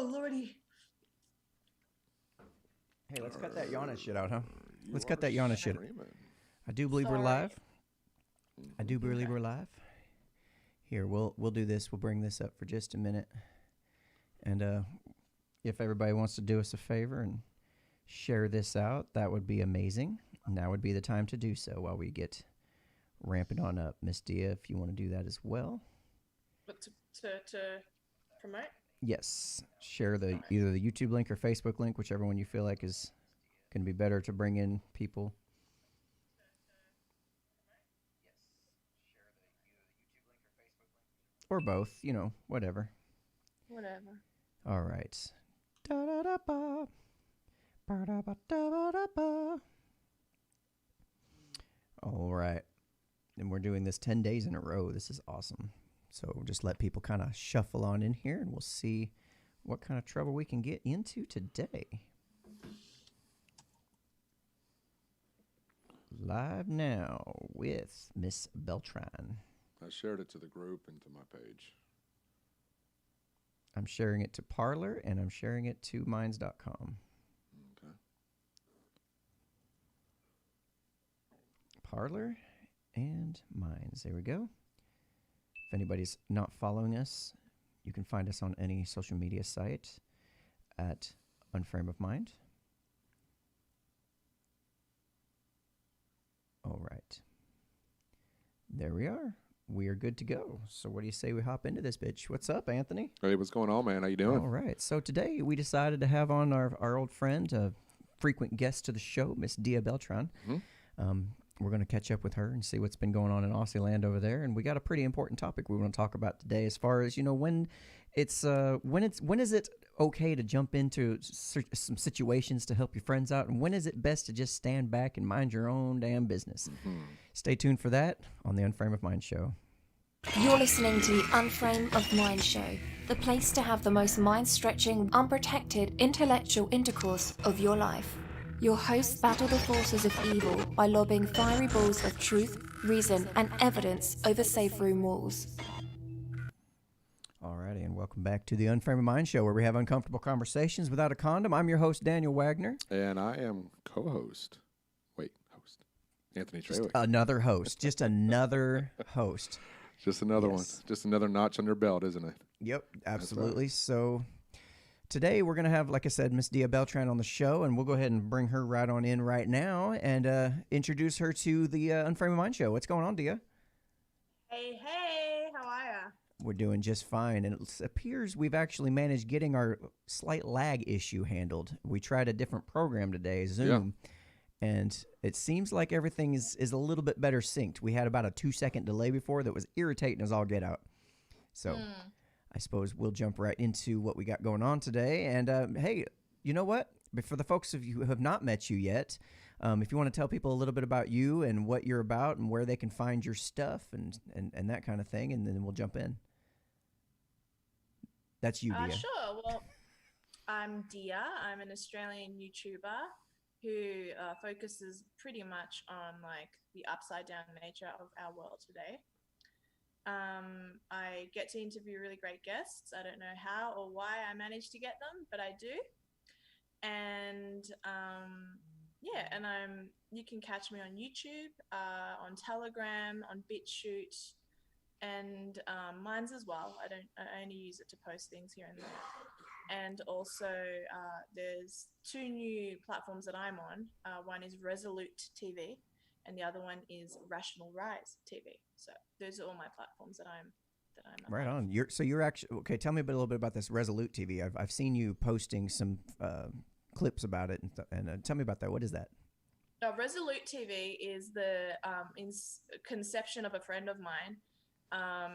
Oh, Lordy. Hey, let's cut that yawning shit out, huh? Let's cut that yawning shit. Screaming. I do believe we're live. I do believe Okay. we're live. Here, we'll do this. We'll bring this up for just a minute. And if everybody wants to do us a favor and share this out, that would be amazing. Now would be the time to do so while we get ramping on up. Miss Dia, if you want to do that as well. But to promote? Yes. Share either the YouTube link or Facebook link, whichever one you feel like is going to be better to bring in people. Or both, whatever. Whatever. All right. Da-da-da-ba. Ba-da-ba-da-ba-da-ba. All right. And we're doing this 10 days in a row. This is awesome. So just let people kind of shuffle on in here, and we'll see what kind of trouble we can get into today. Live now with Miss Beltran. I shared it to the group and to my page. I'm sharing it to Parler, and I'm sharing it to minds.com. Okay. Parler and Minds. There we go. If anybody's not following us, you can find us on any social media site at Unframe of Mind. All right. There we are. We are good to go. So what do you say we hop into this bitch? What's up, Anthony? Hey, what's going on, man? How you doing? All right. So today we decided to have on our old friend, a frequent guest to the show, Miss Dia Beltran. Mm-hmm. We're going to catch up with her and see what's been going on in Aussie land over there. And we got a pretty important topic we want to talk about today, as far as, when is it okay to jump into some situations to help your friends out, and when is it best to just stand back and mind your own damn business? Mm-hmm. Stay tuned for that on the Unframe of Mind show. You're listening to the Unframe of Mind show, the place to have the most mind-stretching, unprotected, intellectual intercourse of your life. Your hosts battle the forces of evil by lobbing fiery balls of truth, reason, and evidence over safe room walls. Alrighty, and welcome back to the Unframe of Mind show, where we have uncomfortable conversations without a condom. I'm your host, Daniel Wagner. And I am host. Anthony Trawick. Another host. Just another host. Just another one. Just another notch on your belt, isn't it? Yep, absolutely. Right. So today we're going to have, like I said, Miss Dia Beltran on the show, and we'll go ahead and bring her right on in right now and introduce her to the Unframe of Mind show. What's going on, Dia? Hey, how are ya? We're doing just fine, and it appears we've actually managed getting our slight lag issue handled. We tried a different program today, Zoom, and it seems like everything is a little bit better synced. We had about a 2-second delay before that was irritating us all get out. So I suppose we'll jump right into what we got going on today. And hey, you know what? For the folks of you who have not met you yet, if you want to tell people a little bit about you and what you're about and where they can find your stuff and that kind of thing, and then we'll jump in. That's you, Dia. Sure. Well, I'm Dia. I'm an Australian YouTuber who focuses pretty much on like the upside down nature of our world today. I get to interview really great guests. I don't know how or why I managed to get them, but I do. And you can catch me on YouTube, on Telegram, on BitChute, and Minds as well. I only use it to post things here and there. And also there's 2 new platforms that I'm on. One is Resolute TV, and the other one is Rational Rise TV. So those are all my platforms that I'm right on. You're actually okay. Tell me a little bit about this Resolute TV. I've seen you posting some clips about it, and tell me about that. What is that? Resolute TV is the conception of a friend of mine.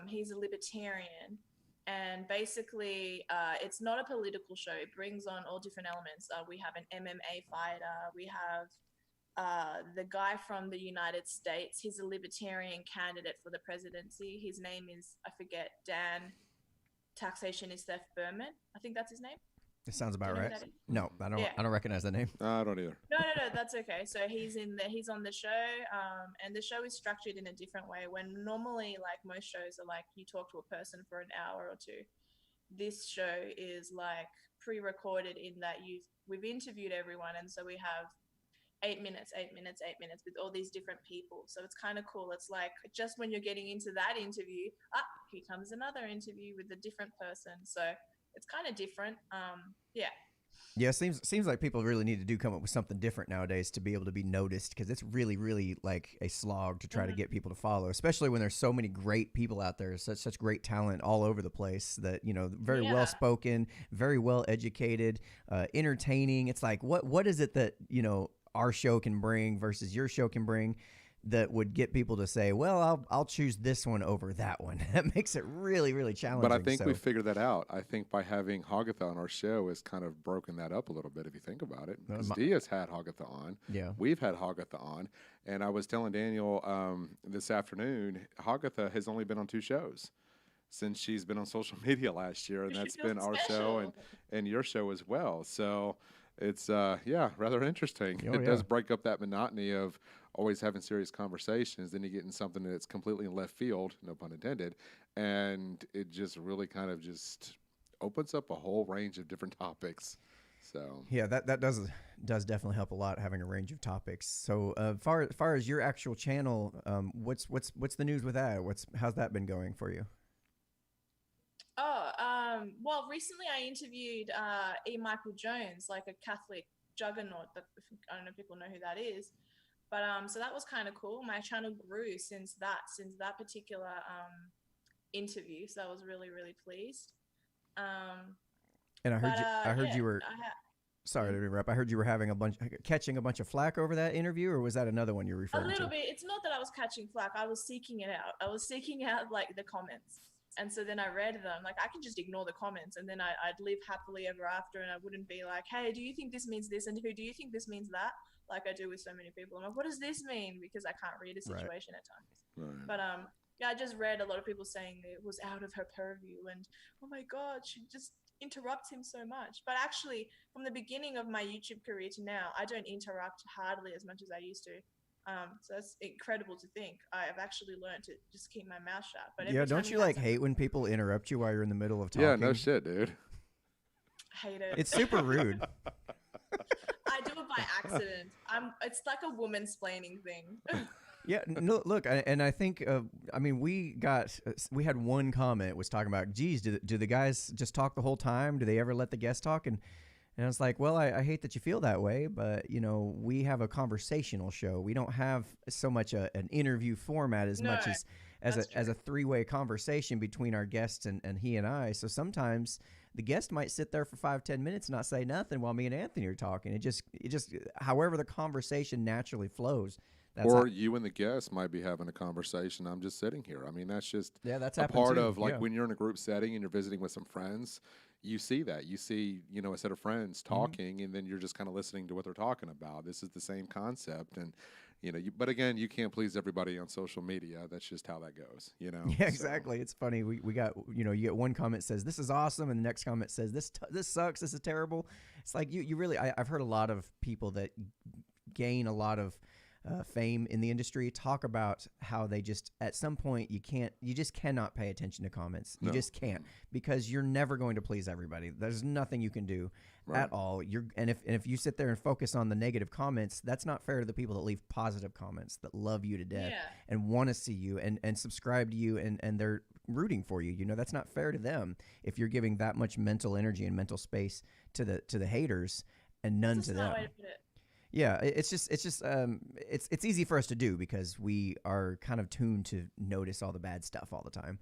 He's a libertarian, and basically it's not a political show. It brings on all different elements. We have an MMA fighter. We have the guy from the United States. He's a libertarian candidate for the presidency. His name is, I forget, Dan Taxation is Theft Berman. I think that's his name. It sounds about right. No, I don't. Yeah. I don't recognize that name. I don't either. No, that's okay. So he's on the show, and the show is structured in a different way. When normally, like most shows are like you talk to a person for an hour or two, this show is like pre-recorded in that we've interviewed everyone, and so we have 8 minutes, 8 minutes, 8 minutes with all these different people. So it's kind of cool. It's like just when you're getting into that interview, here comes another interview with a different person. So it's kind of different. Yeah. Yeah, seems like people really need to come up with something different nowadays to be able to be noticed, because it's really, really like a slog to try to get people to follow, especially when there's so many great people out there, such great talent all over the place that, very well spoken, very well educated, entertaining. It's like, what is it that, our show can bring versus your show can bring that would get people to say, well, I'll choose this one over that one. That makes it really, really challenging. But I think we figured that out. I think by having Hagatha on our show has kind of broken that up a little bit, if you think about it. Because Dia's had Hagatha on. Yeah. We've had Hagatha on. And I was telling Daniel this afternoon, Hagatha has only been on 2 shows since she's been on social media last year. And that's been our show and your show as well. So it's, rather interesting. It does break up that monotony of always having serious conversations. Then you get in something that's completely in left field, no pun intended, and it just really kind of just opens up a whole range of different topics. So yeah, that does definitely help a lot, having a range of topics. So far as your actual channel, what's the news with that? How's that been going for you? Well, recently I interviewed E. Michael Jones, like a Catholic juggernaut. I don't know if people know who that is, but so that was kind of cool. My channel grew since that particular interview, so I was really, really pleased. And I heard you were. Sorry to interrupt. I heard you were catching a bunch of flack over that interview, or was that another one you're referring to? A little bit. It's not that I was catching flack. I was seeking it out. I was seeking out like the comments. And so then I read them. Like, I can just ignore the comments, and then I'd live happily ever after, and I wouldn't be like, hey, do you think this means this? And who do you think this means that? Like I do with so many people. I'm like, what does this mean? Because I can't read a situation at times. Right. But I just read a lot of people saying that it was out of her purview, and oh my God, she just interrupts him so much. But actually, from the beginning of my YouTube career to now, I don't interrupt hardly as much as I used to. So that's incredible to think. I've actually learned to just keep my mouth shut. But don't you hate when people interrupt you while you're in the middle of talking? Yeah, no shit, dude. Hate it. It's super rude. I do it by accident. It's like a woman-splaining thing. Yeah, no, look, and I think, we had one comment was talking about, geez, do the guys just talk the whole time? Do they ever let the guests talk? And I was like, well, I hate that you feel that way, but, we have a conversational show. We don't have so much an interview format much as a three-way conversation between our guests and he and I. So sometimes the guest might sit there for 5-10 minutes and not say nothing while me and Anthony are talking. It just however the conversation naturally flows. You and the guest might be having a conversation. I'm just sitting here. I mean, that's just that's a part too. of when you're in a group setting and you're visiting with some friends. You see that. You see, a set of friends talking, and then you're just kind of listening to what they're talking about. This is the same concept, and but again, you can't please everybody on social media. That's just how that goes. Yeah, exactly. It's funny. We got you get one comment says this is awesome, and the next comment says this sucks. This is terrible. It's like you really. I've heard a lot of people that gain a lot of fame in the industry talk about how they just at some point you just cannot pay attention to comments. You just can't, because you're never going to please everybody. There's nothing you can do at all. And if you sit there and focus on the negative comments, that's not fair to the people that leave positive comments, that love you to death and want to see you and subscribe to you and they're rooting for you. That's not fair to them if you're giving that much mental energy and mental space to the haters and none to them. Yeah, it's easy for us to do because we are kind of tuned to notice all the bad stuff all the time,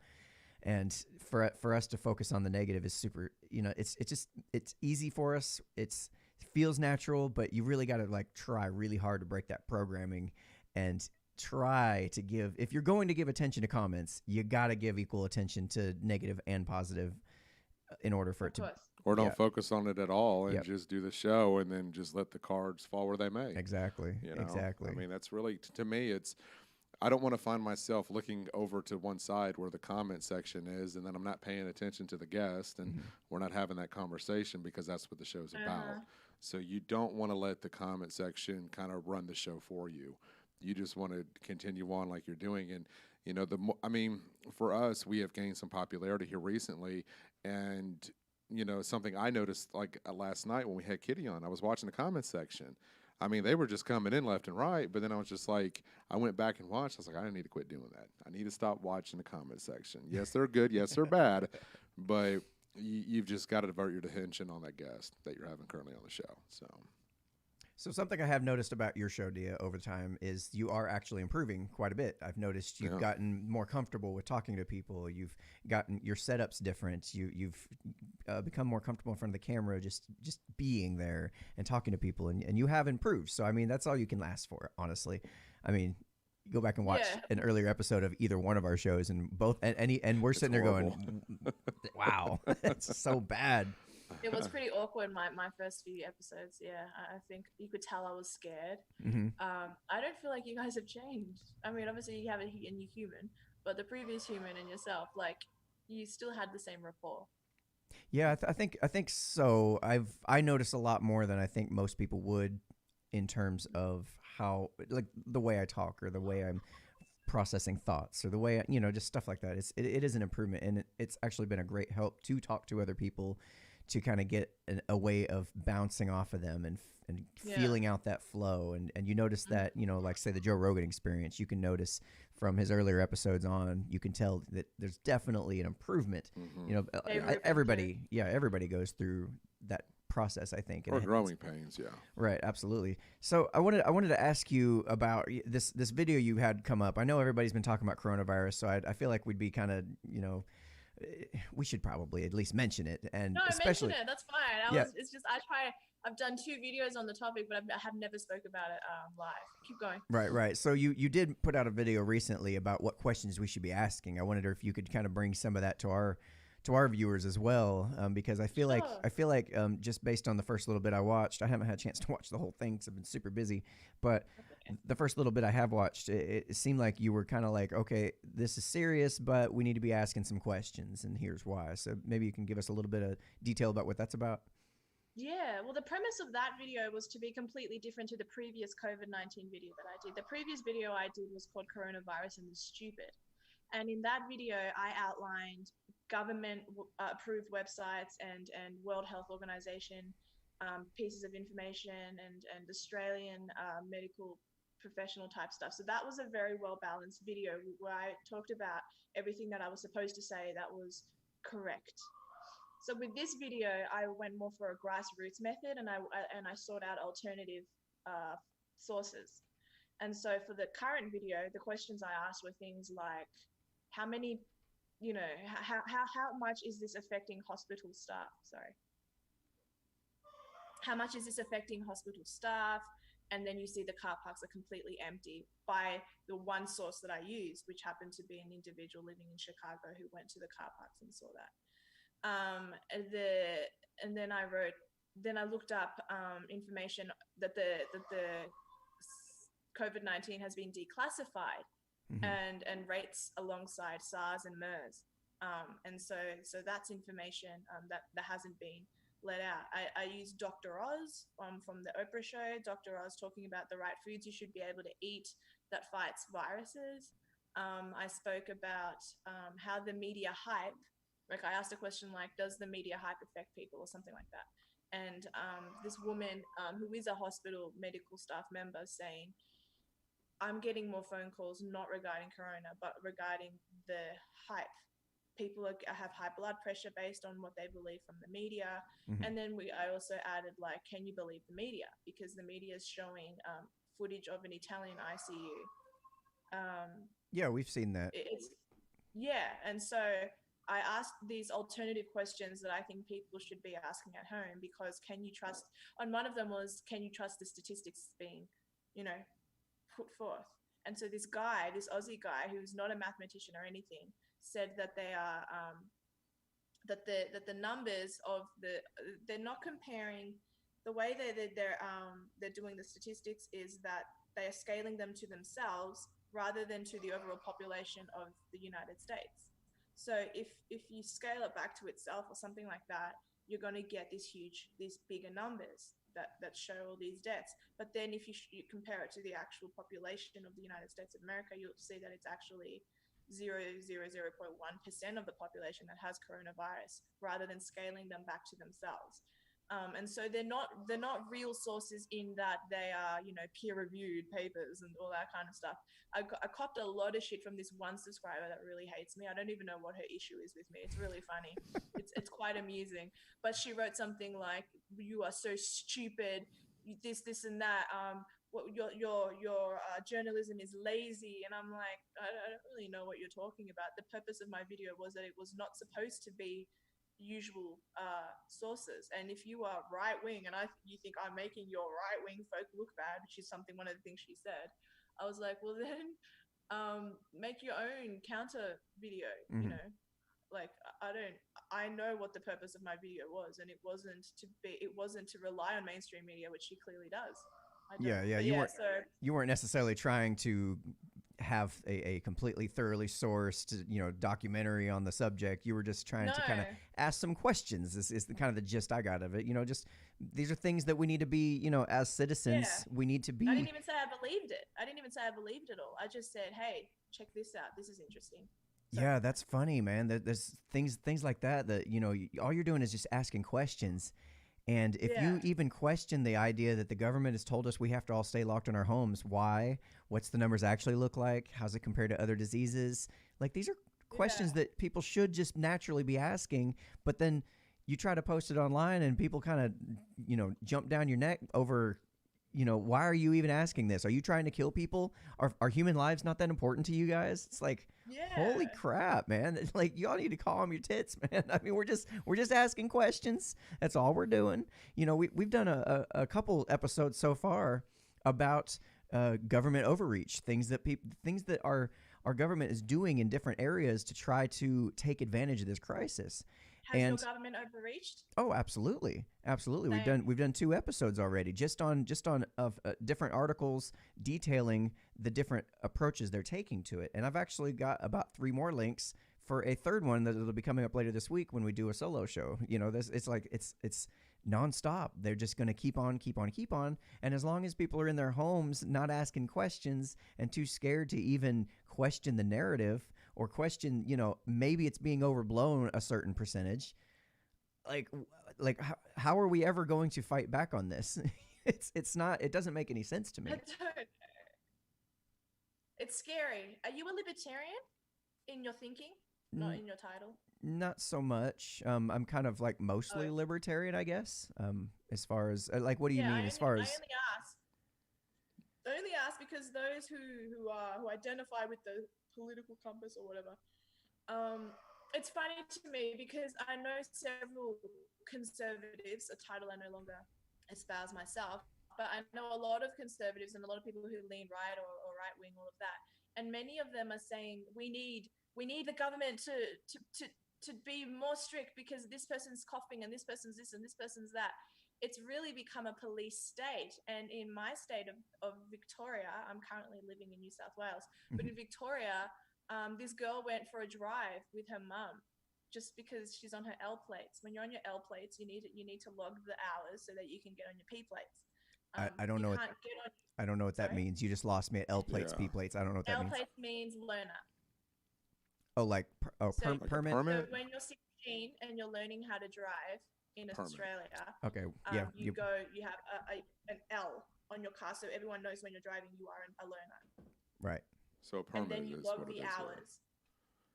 and for us to focus on the negative is super. It's easy for us. It feels natural, but you really got to try really hard to break that programming and try to give. If you're going to give attention to comments, you got to give equal attention to negative and positive in order for it to. Or don't focus on it at all and just do the show and then just let the cards fall where they may. Exactly. Exactly. I mean, that's really, to me, I don't want to find myself looking over to one side where the comment section is, and then I'm not paying attention to the guest, and we're not having that conversation because that's what the show's about. So you don't want to let the comment section kind of run the show for you. You just want to continue on like you're doing. And, I mean, for us, we have gained some popularity here recently, and something I noticed like last night when we had Kitty on, I was watching the comments section. I mean, they were just coming in left and right, but then I was just like, I went back and watched. I was like, I need to quit doing that. I need to stop watching the comment section. Yes, they're good. Yes, they're bad, but you've just got to divert your attention on that guest that you're having currently on the show. So something I have noticed about your show, Dia, over time is you are actually improving quite a bit. I've noticed you've gotten more comfortable with talking to people. You've gotten your setups different. You've become more comfortable in front of the camera, just being there and talking to people, and you have improved. So I mean, that's all you can ask for, honestly. I mean, you go back and watch an earlier episode of either one of our shows, and both and we're sitting there going, "Wow, that's so bad." It was pretty awkward my first few episodes. Yeah, I think you could tell I was scared. Mm-hmm. I don't feel like you guys have changed. I mean, obviously you have a new human, but the previous human and yourself, like, you still had the same rapport. Yeah, I think so. I notice a lot more than I think most people would in terms of how, like, the way I talk or the way I'm processing thoughts or the way just stuff like that. It is an improvement, and it's actually been a great help to talk to other people, to kind of get a way of bouncing off of them and feeling out that flow. And you notice that, like say the Joe Rogan experience, you can notice from his earlier episodes on, you can tell that there's definitely an improvement. Everybody goes through that process, I think. Or growing pains, yeah. Right, absolutely. So I wanted to ask you about this video you had come up. I know everybody's been talking about coronavirus, so I feel like we'd be kind of, we should probably at least mention it. And no, especially, mention it. That's fine. It's just I've done 2 videos on the topic, but I have never spoke about it live. Keep going. Right. So you did put out a video recently about what questions we should be asking. I wondered if you could kind of bring some of that to our viewers as well, because I feel like just based on the first little bit I watched, I haven't had a chance to watch the whole thing because I've been super busy, but the first little bit I have watched, it seemed like you were kind of like, okay, this is serious, but we need to be asking some questions, and here's why. So maybe you can give us a little bit of detail about what that's about. Yeah, well, the premise of that video was to be completely different to the previous COVID-19 video that I did. The previous video I did was called Coronavirus and the Stupid. And in that video, I outlined government approved websites and World Health Organization pieces of information and Australian medical professional type stuff. So that was a very well balanced video where I talked about everything that I was supposed to say that was correct. So with this video, I went more for a grassroots method, and I sought out alternative sources. And so for the current video, the questions I asked were things like, how many, how much is this affecting hospital staff? How much is this affecting hospital staff? And then you see the car parks are completely empty by the one source that I used, which happened to be an individual living in Chicago who went to the car parks and saw that. And then I looked up information that the COVID-19 has been declassified, and rates alongside SARS and MERS. And so that's information that hasn't been let out. I used Dr. Oz from the Oprah show. Dr. Oz talking about the right foods you should be able to eat that fights viruses. I spoke about how the media hype, like I asked a question like, does the media hype affect people or something like that? And this woman who is a hospital medical staff member saying, I'm getting more phone calls not regarding corona, but regarding the hype. People have high blood pressure based on what they believe from the media. And then I also added, like, can you believe the media? Because the media is showing footage of an Italian ICU. Yeah, we've seen that. And so I asked these alternative questions that I think people should be asking at home, because can you trust, and one of them was, can you trust the statistics being, put forth? And so this Aussie guy, who's not a mathematician or anything, said that they are that the numbers of they're not comparing the way they're doing the statistics is that they are scaling them to themselves rather than to the overall population of the United States. So if you scale it back to itself or something like that, you're going to get these bigger numbers that show all these deaths. But then if you compare it to the actual population of the United States of America, you'll see that it's actually 0.1% of the population that has coronavirus, rather than scaling them back to themselves. And so they're not real sources in that they are, peer-reviewed papers and all that kind of stuff. I copped a lot of shit from this one subscriber that really hates me. I don't even know what her issue is with me. It's really funny. It's quite amusing. But she wrote something like, "You are so stupid. This and that. What your journalism is lazy." And I'm like, I don't really know what you're talking about. The purpose of my video was that it was not supposed to be usual sources. And if you are right wing and you think I'm making your right wing folk look bad, which is one of the things she said, I was like, well then, make your own counter video. Like I know what the purpose of my video was, and it wasn't to rely on mainstream media, which she clearly does. You weren't necessarily trying to have a completely thoroughly sourced documentary on the subject. You were just trying to kind of ask some questions. This is the kind of the gist I got of it. Just these are things that we need to be, as citizens, we need to be. I didn't even say I believed it. I didn't even say I believed it all. I just said, hey, check this out, this is interesting. So, yeah, that's funny, man. There's things like that all you're doing is just asking questions. And if you even question the idea that the government has told us we have to all stay locked in our homes, why? What's the numbers actually look like? How's it compare to other diseases? Like, these are questions that people should just naturally be asking. But then you try to post it online and people kind of, jump down your neck over, why are you even asking this? Are you trying to kill people? Are human lives not that important to you guys? It's like, holy crap, man. It's like, y'all need to calm your tits, man. I mean, we're just asking questions. That's all we're doing. We've done a couple episodes so far about government overreach, things that our government is doing in different areas to try to take advantage of this crisis. Has your government overreached? Oh, absolutely. We've done 2 episodes already, just on different articles detailing the different approaches they're taking to it. And I've actually got about 3 more links for a third one that will be coming up later this week when we do a solo show. It's nonstop. They're just going to keep on. And as long as people are in their homes, not asking questions and too scared to even question the narrative or question, maybe it's being overblown a certain percentage. Like how are we ever going to fight back on this? It doesn't make any sense to me. I don't know. It's scary. Are you a libertarian in your thinking? Not in your title? Not so much. I'm kind of like mostly libertarian, I guess. As far as what do you mean? I only ask because those who identify with the political compass or whatever. It's funny to me because I know several conservatives, a title I no longer espouse myself, but I know a lot of conservatives and a lot of people who lean right or right wing, all of that, and many of them are saying we need the government to be more strict because this person's coughing and this person's this and this person's that. It's really become a police state. And in my state of Victoria, I'm currently living in New South Wales, but in Victoria, this girl went for a drive with her mum just because she's on her L plates. When you're on your L plates, you need to log the hours so that you can get on your P plates. I don't know. I don't know what that means. You just lost me at L plates, P plates. I don't know what that means. L plates means learner. Oh, permit. So when you're 16 and you're learning how to drive in Australia, okay, you have an L on your car, so everyone knows when you're driving you are a learner. Right. So permit, and then you log the hours.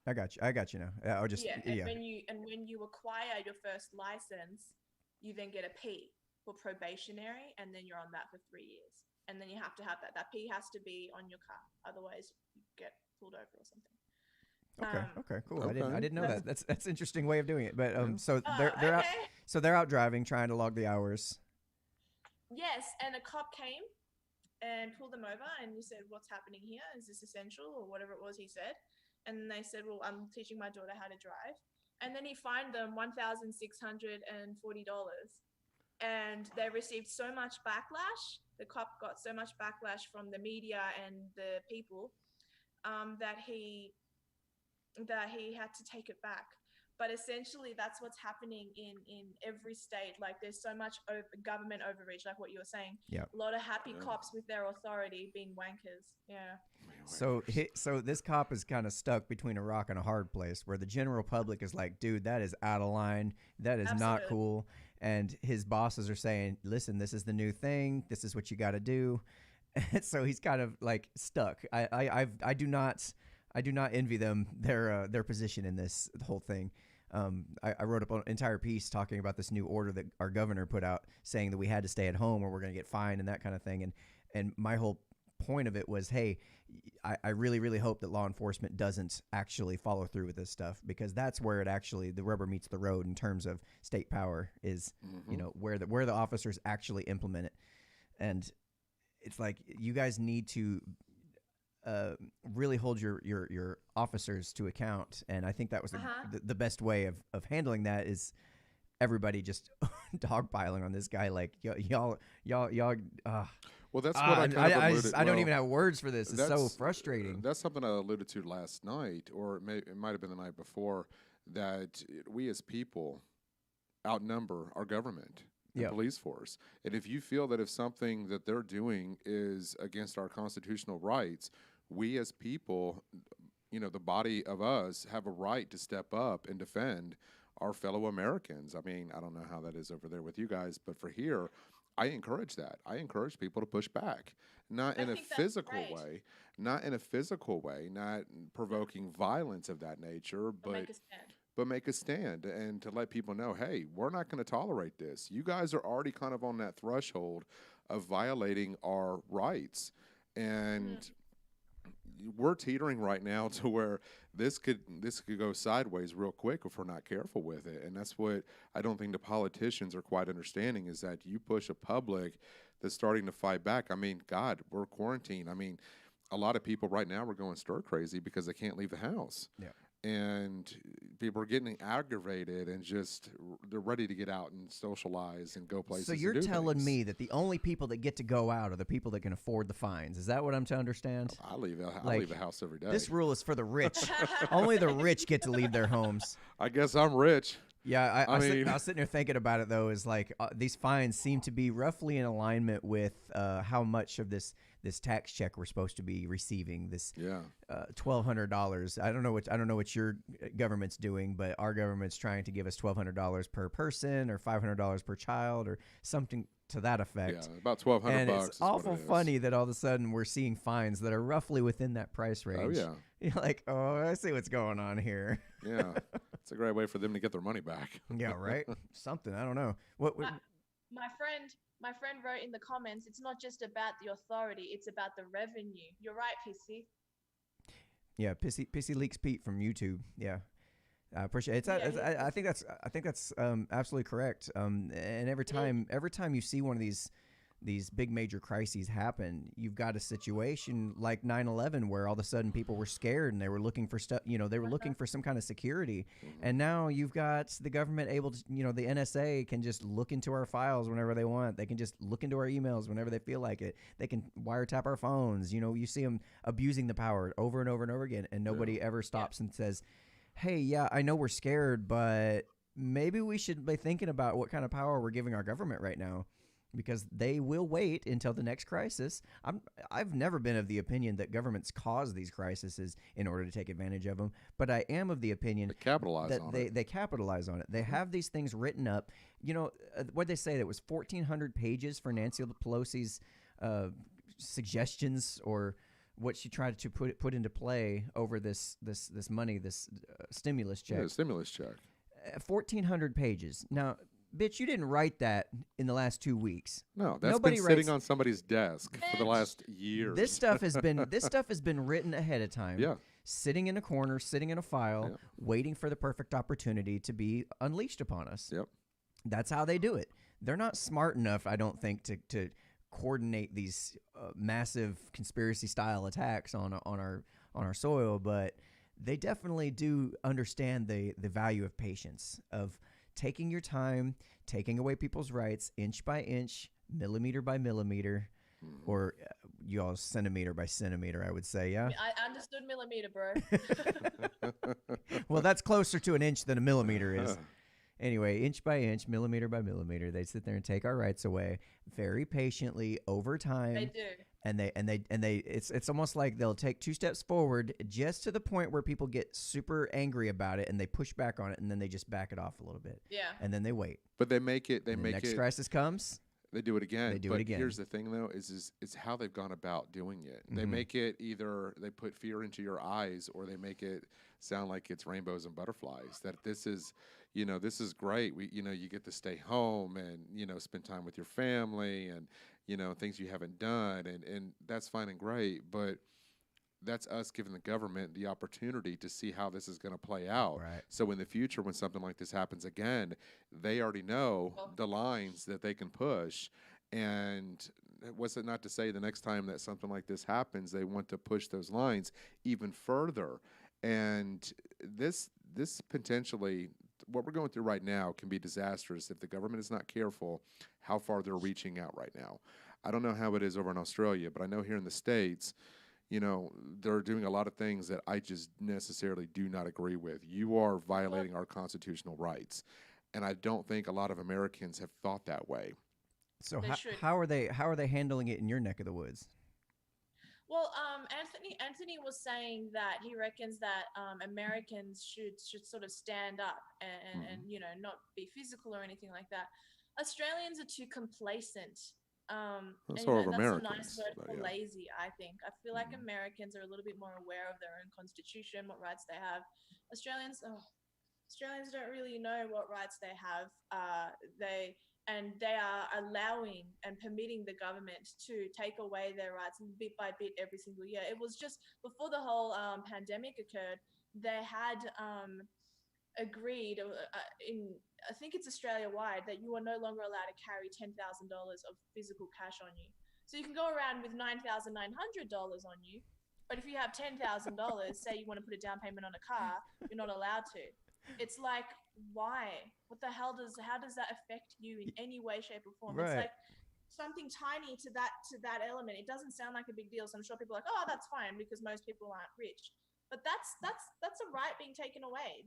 I got you now. And when you acquire your first license, you then get a P for probationary, and then you're on that for 3 years. And then you have to have that. That P has to be on your car, otherwise you get pulled over or something. Okay, cool. Okay. I didn't know that. That's an interesting way of doing it. But so they're out driving, trying to log the hours. Yes, and a cop came and pulled them over, and he said, "What's happening here? Is this essential?" or whatever it was he said. And they said, "Well, I'm teaching my daughter how to drive." And then he fined them $1,640, and they received so much backlash. The cop got so much backlash from the media and the people that he had to take it back. But essentially, that's what's happening in every state. Like, there's so much government overreach, like what you were saying. Yeah. A lot of happy cops with their authority being wankers. Yeah. So this cop is kind of stuck between a rock and a hard place, where the general public is like, dude, that is out of line. That is not cool. And his bosses are saying, listen, this is the new thing. This is what you got to do. And so he's kind of like stuck. I do not envy them their position in this whole thing. I wrote up an entire piece talking about this new order that our governor put out, saying that we had to stay at home or we're going to get fined and that kind of thing. And my whole point of it was, hey, I really, really hope that law enforcement doesn't actually follow through with this stuff, because that's where the rubber meets the road in terms of state power is, where the officers actually implement it. And it's like, you guys need to really hold your officers to account. And I think that was the best way of handling that is everybody just dogpiling on this guy. Like, y'all. Well, that's what I don't even have words for this. It's so frustrating. That's something I alluded to last night, or it might have been the night before, that we as people outnumber our government. Police force. And if you feel that if something that they're doing is against our constitutional rights, we as people, the body of us, have a right to step up and defend our fellow Americans. I mean, I don't know how that is over there with you guys, but for here, I encourage that. I encourage people to push back, not in a physical way, not provoking violence of that nature, but make a stand and to let people know, hey, we're not going to tolerate this. You guys are already kind of on that threshold of violating our rights. And we're teetering right now to where this could go sideways real quick if we're not careful with it. And that's what I don't think the politicians are quite understanding, is that you push a public that's starting to fight back. I mean, God, we're quarantined. I mean, a lot of people right now are going stir crazy because they can't leave the house. Yeah. And people are getting aggravated and they're ready to get out and socialize and go places. So you're telling me that the only people that get to go out are the people that can afford the fines. Is that what I'm to understand? I leave the house every day. This rule is for the rich. Only the rich get to leave their homes. I guess I'm rich. Yeah, I was sitting there thinking about it, though, is like these fines seem to be roughly in alignment with how much of this tax check we're supposed to be receiving. This $1,200. I don't know what your government's doing, but our government's trying to give us $1,200 per person or $500 per child or something to that effect. Yeah, about $1,200. And it's awful funny that all of a sudden we're seeing fines that are roughly within that price range. Oh yeah. You're like, oh, I see what's going on here. Yeah, it's a great way for them to get their money back. Yeah, right. Something, I don't know. What my friend wrote in the comments, it's not just about the authority, it's about the revenue. You're right, PC. Yeah, Pissy Leaks Pete from YouTube. Yeah. I appreciate it. I think that's absolutely correct. And every time you see one of these big major crises happen, you've got a situation like 9/11 where all of a sudden people were scared and they were looking for stuff. They were looking for some kind of security, and now you've got the government able to. The NSA can just look into our files whenever they want. They can just look into our emails whenever they feel like it. They can wiretap our phones. You see them abusing the power over and over and over again, and nobody ever stops and says, hey, yeah, I know we're scared, but maybe we should be thinking about what kind of power we're giving our government right now, because they will wait until the next crisis. I've never been of the opinion that governments cause these crises in order to take advantage of them, but I am of the opinion they capitalize on it. They have these things written up. What they say, that was 1,400 pages for Nancy Pelosi's suggestions, or what she tried to put into play over this money, this stimulus check. Yeah, stimulus check. 1,400 pages. Now, bitch, you didn't write that in the last 2 weeks. No, that's been sitting on somebody's desk for the last year. This stuff has been written ahead of time. Yeah. Sitting in a corner, sitting in a file, waiting for the perfect opportunity to be unleashed upon us. Yep. That's how they do it. They're not smart enough, I don't think, to coordinate these massive conspiracy-style attacks on our soil, but they definitely do understand the value of patience, of taking your time, taking away people's rights, inch by inch, millimeter by millimeter, or y'all centimeter by centimeter, I would say. Yeah. I understood millimeter, bro. Well, that's closer to an inch than a millimeter is. Anyway, inch by inch, millimeter by millimeter, they sit there and take our rights away very patiently over time. They do. And it's almost like they'll take 2 steps forward just to the point where people get super angry about it and they push back on it, and then they just back it off a little bit. Yeah. And then they wait. But they make it. The next crisis comes. They do it again. They do it again. Here's the thing, though, is how they've gone about doing it. They make it either they put fear into your eyes, or they make it sound like it's rainbows and butterflies. That this is, this is great. You get to stay home and spend time with your family and things you haven't done, and that's fine and great. But that's us giving the government the opportunity to see how this is going to play out. Right. So in the future, when something like this happens again, they already know the lines that they can push. And what's it not to say the next time that something like this happens, they want to push those lines even further. And this potentially, what we're going through right now can be disastrous if the government is not careful how far they're reaching out right now. I don't know how it is over in Australia, but I know here in the States, they're doing a lot of things that I just necessarily do not agree with. You are violating our constitutional rights. And I don't think a lot of Americans have thought that way. So how are they handling it in your neck of the woods? Well, Anthony was saying that he reckons that Americans should sort of stand up and not be physical or anything like that. Australians are too complacent. That's a Americans, nice word for yeah. lazy, I think. I feel like Americans are a little bit more aware of their own constitution, what rights they have. Australians don't really know what rights they have. They are allowing and permitting the government to take away their rights bit by bit every single year. It was just before the whole pandemic occurred, they had agreed I think it's Australia-wide, that you are no longer allowed to carry $10,000 of physical cash on you. So you can go around with $9,900 on you, but if you have $10,000, say you want to put a down payment on a car, you're not allowed to. It's like, why? How does that affect you in any way, shape, or form? Right. It's like something tiny to that element. It doesn't sound like a big deal. So I'm sure people are like, oh, that's fine because most people aren't rich. But that's a right being taken away.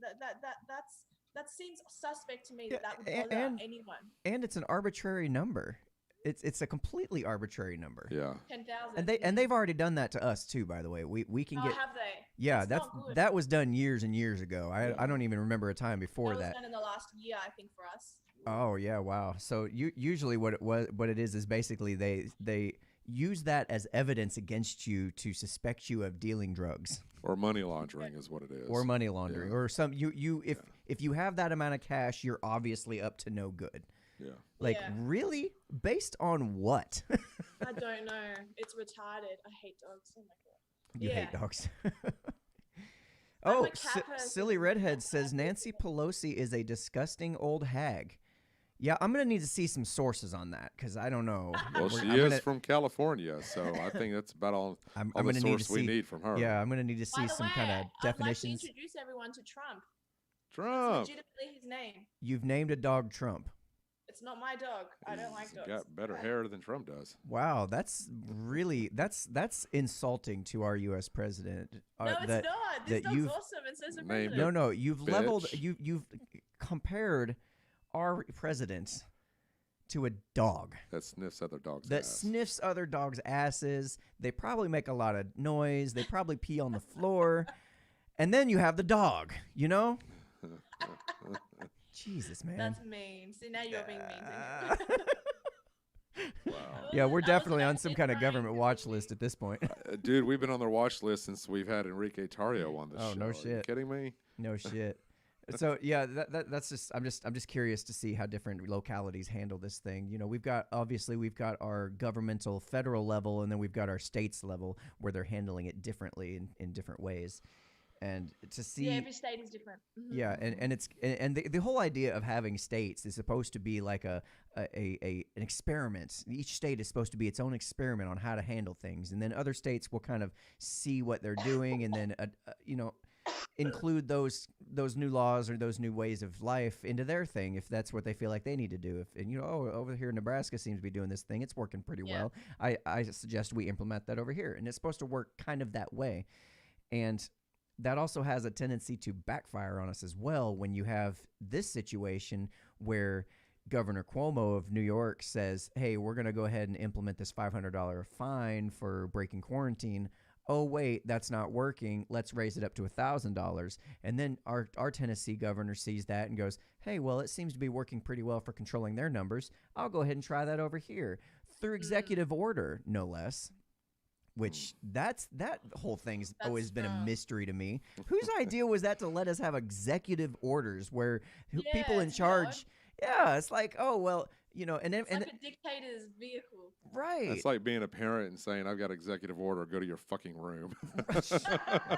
That seems suspect to me. That would bother anyone. And it's an arbitrary number. It's a completely arbitrary number. Yeah. 10,000. And they've already done that to us too. By the way, we can get. Have they? Yeah, that was done years and years ago. I don't even remember a time before that. That was done in the last year, I think, for us. Oh yeah, wow. So usually what it is basically they use that as evidence against you to suspect you of dealing drugs. Or money laundering is what it is. Or money laundering, or if you have that amount of cash, you're obviously up to no good. Yeah. Really? Based on what? I don't know. It's retarded. I hate dogs. Oh my god. You hate dogs. Oh, Silly Redhead says Nancy Pelosi is a disgusting old hag. Yeah, I'm going to need to see some sources on that because I don't know. Well, she is from California, so I think that's about all the source we need from her. Yeah, I'm going to need to see some kind of definitions. I'd like to introduce everyone to Trump. Trump. That's legitimately his name. You've named a dog Trump. It's not my dog. I don't like dogs. He's got better hair than Trump does. Wow, that's insulting to our U.S. president. No, it's not. This dog's awesome. It says the president. No, you've leveled. You've compared our president to a dog that sniffs other dogs' sniffs other dogs' asses. They probably make a lot of noise. They probably pee on the floor. And then you have the dog, Jesus, man. That's mean. See, now you're being mean to me. Wow. Yeah, we're definitely on some kind of government watch list at this point. Dude, we've been on their watch list since we've had Enrique Tarrio on this show. Oh, no shit. Are you kidding me? No shit. So yeah, that's just I'm just curious to see how different localities handle this thing. We've got our governmental federal level, and then we've got our states level where they're handling it differently in different ways. And to see, every state is different. Mm-hmm. Yeah, and the whole idea of having states is supposed to be like an experiment. Each state is supposed to be its own experiment on how to handle things, and then other states will kind of see what they're doing, and then include those new laws or those new ways of life into their thing if that's what they feel like they need to do. Over here in Nebraska seems to be doing this thing, it's working pretty well. I suggest we implement that over here, and it's supposed to work kind of that way. And that also has a tendency to backfire on us as well when you have this situation where Governor Cuomo of New York says, hey, we're going to go ahead and implement this $500 fine for breaking quarantine. Oh, wait, that's not working. Let's raise it up to $1,000. And then our Tennessee governor sees that and goes, hey, well, it seems to be working pretty well for controlling their numbers. I'll go ahead and try that over here through executive order, no less. Which that whole thing's always been a mystery to me. Whose idea was that to let us have executive orders where people in charge? Yeah, it's like, oh well, and then it's like a dictator's vehicle. Right. It's like being a parent and saying, I've got executive order, go to your fucking room.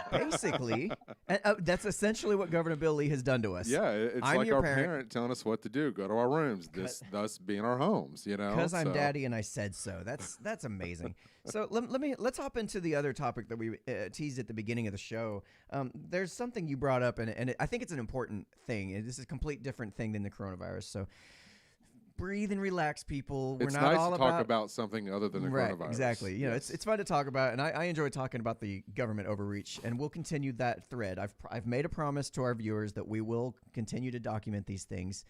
Basically. And, that's essentially what Governor Bill Lee has done to us. Yeah, it's like our parent telling us what to do, go to our rooms, thus being our homes, Because I'm daddy and I said so. That's amazing. So let's hop into the other topic that we teased at the beginning of the show. There's something you brought up, and I think it's an important thing. This is a complete different thing than the coronavirus. So breathe and relax, people. It's nice to talk about something other than the coronavirus. Exactly. It's fun to talk about, and I enjoy talking about the government overreach, and we'll continue that thread. I've made a promise to our viewers that we will continue to document these things.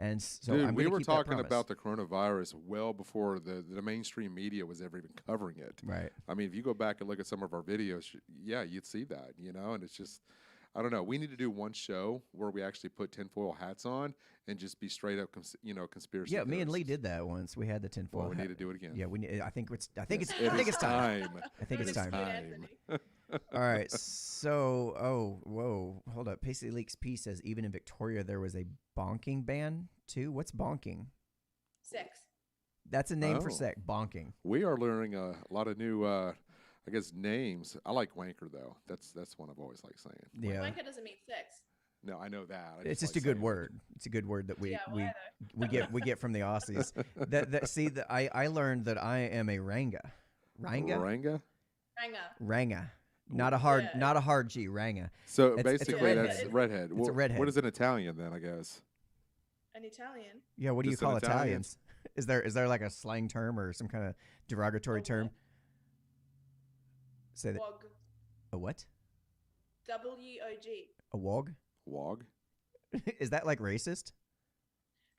And so Dude, we were talking about the coronavirus well before the mainstream media was ever even covering it. Right. I mean, if you go back and look at some of our videos, you'd see that, and it's just, I don't know. We need to do one show where we actually put tinfoil hats on and just be straight up, conspiracy. Yeah, me and Lee did that once. We had the tinfoil. Well, we need to do it again. Yeah, I think it's time. I think it's time. All right. So, hold up. Pacey Leaks P says even in Victoria there was a bonking ban too. What's bonking? Sex. That's a name for sex. Bonking. We are learning a lot of new, names. I like wanker though. That's one I've always liked saying. Yeah. Wanker doesn't mean sex. No, I know that. It's just a good word. It's a good word that we get from the Aussies. I learned that I am a Ranga. Ranga. Not a hard G. Ranga. So basically, that's redhead. It's a redhead. What is an Italian then? I guess. An Italian. Yeah. What do you call Italians? Is there like a slang term or some kind of derogatory term? Say that. Wog. A what? W-O-G. A wog? Wog? Is that like racist?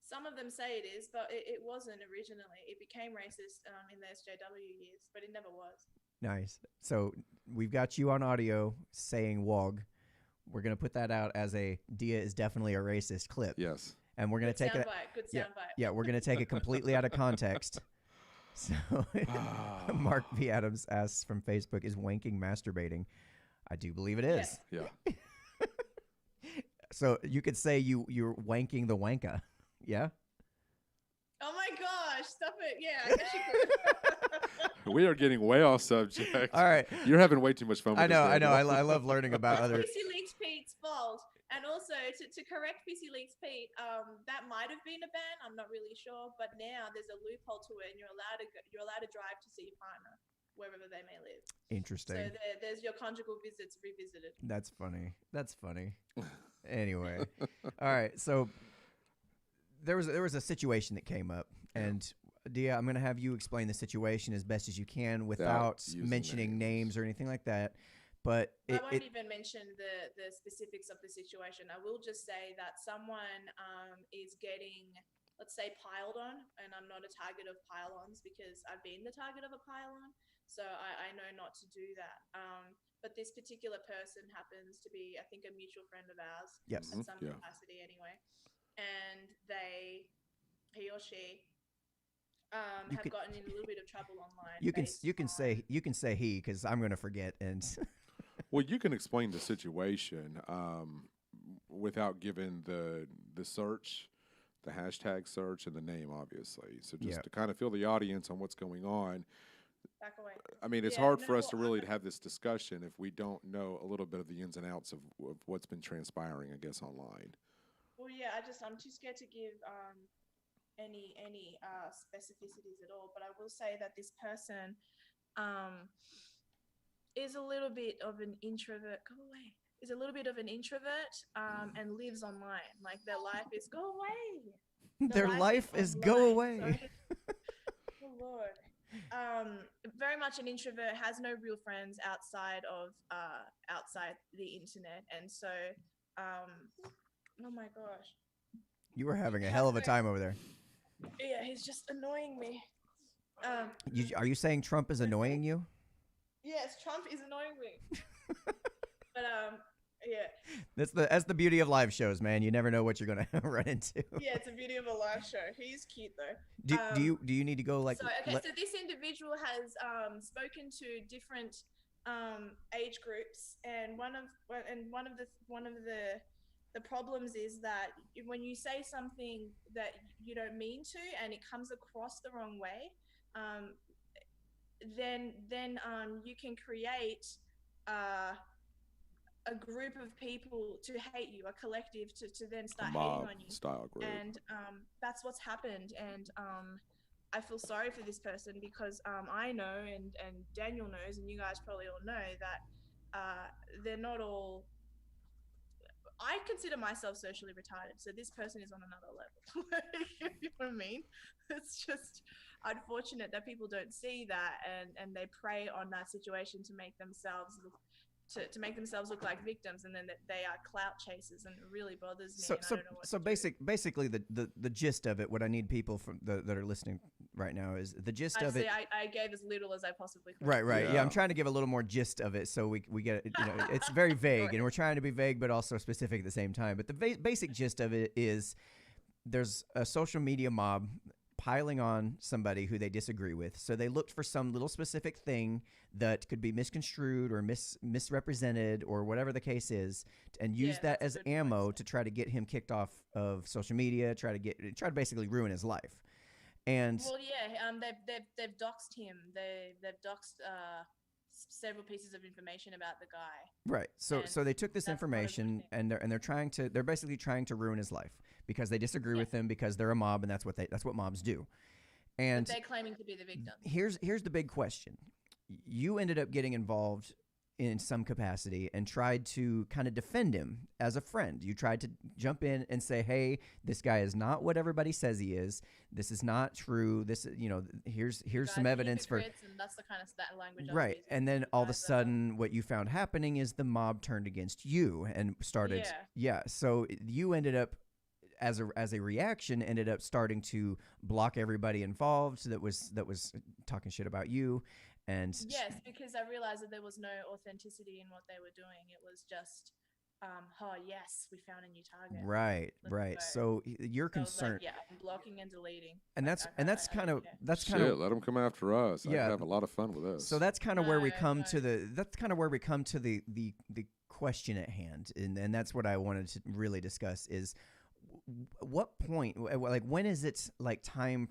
Some of them say it is, but it wasn't originally. It became racist in the SJW years, but it never was. Nice. So we've got you on audio saying wog. We're going to put that out as a Dia is definitely a racist clip. Yes. And we're going to take it. Good soundbite. Yeah, we're going to take it completely out of context. So Mark V. Adams asks from Facebook, is wanking masturbating? I do believe it is. Yeah. So you could say you're wanking the wanka. Yeah? Oh my gosh, stop it. Yeah, I guess you could. We are getting way off subject. All right. You're having way too much fun with I know. I love learning about other. PC Leaks Pete's fault. And also, to correct PC Leaks Pete, that might have been a ban. I'm not really sure. But now there's a loophole to it, and you're allowed to drive to see your partner wherever they may live. Interesting. So there's your conjugal visits revisited. That's funny. Anyway. All right. So there was a situation that came up, and Dia, I'm going to have you explain the situation as best as you can without mentioning names or anything like that. But I won't even mention the specifics of the situation. I will just say that someone is getting, let's say, piled on, and I'm not a target of pile-ons because I've been the target of a pile-on, so I know not to do that. But this particular person happens to be, I think, a mutual friend of ours. Yes. In some capacity anyway. And he or she have gotten in a little bit of trouble online. You can say he because I'm going to forget and. Well, you can explain the situation without giving the search, the hashtag search, and the name, obviously. So just to kind of fill the audience on what's going on. Back away. I mean, it's hard for us to really have this discussion if we don't know a little bit of the ins and outs of what's been transpiring, I guess, online. Well, yeah, I'm too scared to give any specificities at all. But I will say that this person is a little bit of an introvert. Go away. is a little bit of an introvert, and lives online. Like their life is go away. Their life is go online. away. Sorry. Oh Lord. Very much an introvert, has no real friends outside of outside the internet, and so oh my gosh. You were having a hell of a time over there. Yeah, he's just annoying me. Are you saying Trump is annoying you? Yes, Trump is annoying me. But yeah. That's the beauty of live shows, man. You never know what you're gonna run into. Yeah, it's a beauty of a live show. He's cute though. Do you need to go like? So so this individual has spoken to different age groups, and one of the problems is that when you say something that you don't mean to and it comes across the wrong way, then you can create a group of people to hate you, a collective to then start hating on you. Style group. And that's what's happened. And I feel sorry for this person because I know, and Daniel knows, and you guys probably all know that they're not all. I consider myself socially retarded, so this person is on another level. You know what I mean? It's just unfortunate that people don't see that, and they prey on that situation to make themselves look to make themselves look like victims, and then that they are clout chasers, and it really bothers me. Basically, the gist of it, what I need people from that are listening right now is the gist of it. I gave as little as I possibly could. Right. Yeah, I'm trying to give a little more gist of it, so we get it. You know, it's very vague, right. And we're trying to be vague, but also specific at the same time. But the basic gist of it is there's a social media mob piling on somebody who they disagree with. So they looked for some little specific thing that could be misconstrued or misrepresented or whatever the case is, and use that as ammo to try to get him kicked off of social media, try to basically ruin his life. And they've doxed him. They've doxed several pieces of information about the guy. Right. So they took this information and they're basically trying to ruin his life because they disagree with him, because they're a mob, and that's what mobs do. And but they're claiming to be the victim. Here's the big question. You ended up getting involved in some capacity and tried to kind of defend him as a friend. You tried to jump in and say, "Hey, this guy is not what everybody says he is. This is not true. This, here's some evidence for." And that's the kind of that language. Right, and then all of a sudden, what you found happening is the mob turned against you and started. Yeah. So you ended up, as a reaction, ended up starting to block everybody involved that was talking shit about you. And yes, because I realized that there was no authenticity in what they were doing. It was just, oh yes, we found a new target. Right. So you're concerned. I'm blocking and deleting. And that's kind of let them come after us. Yeah, I have a lot of fun with this. So that's kind of where we come to the question at hand, and that's what I wanted to really discuss is what point, like when is it like time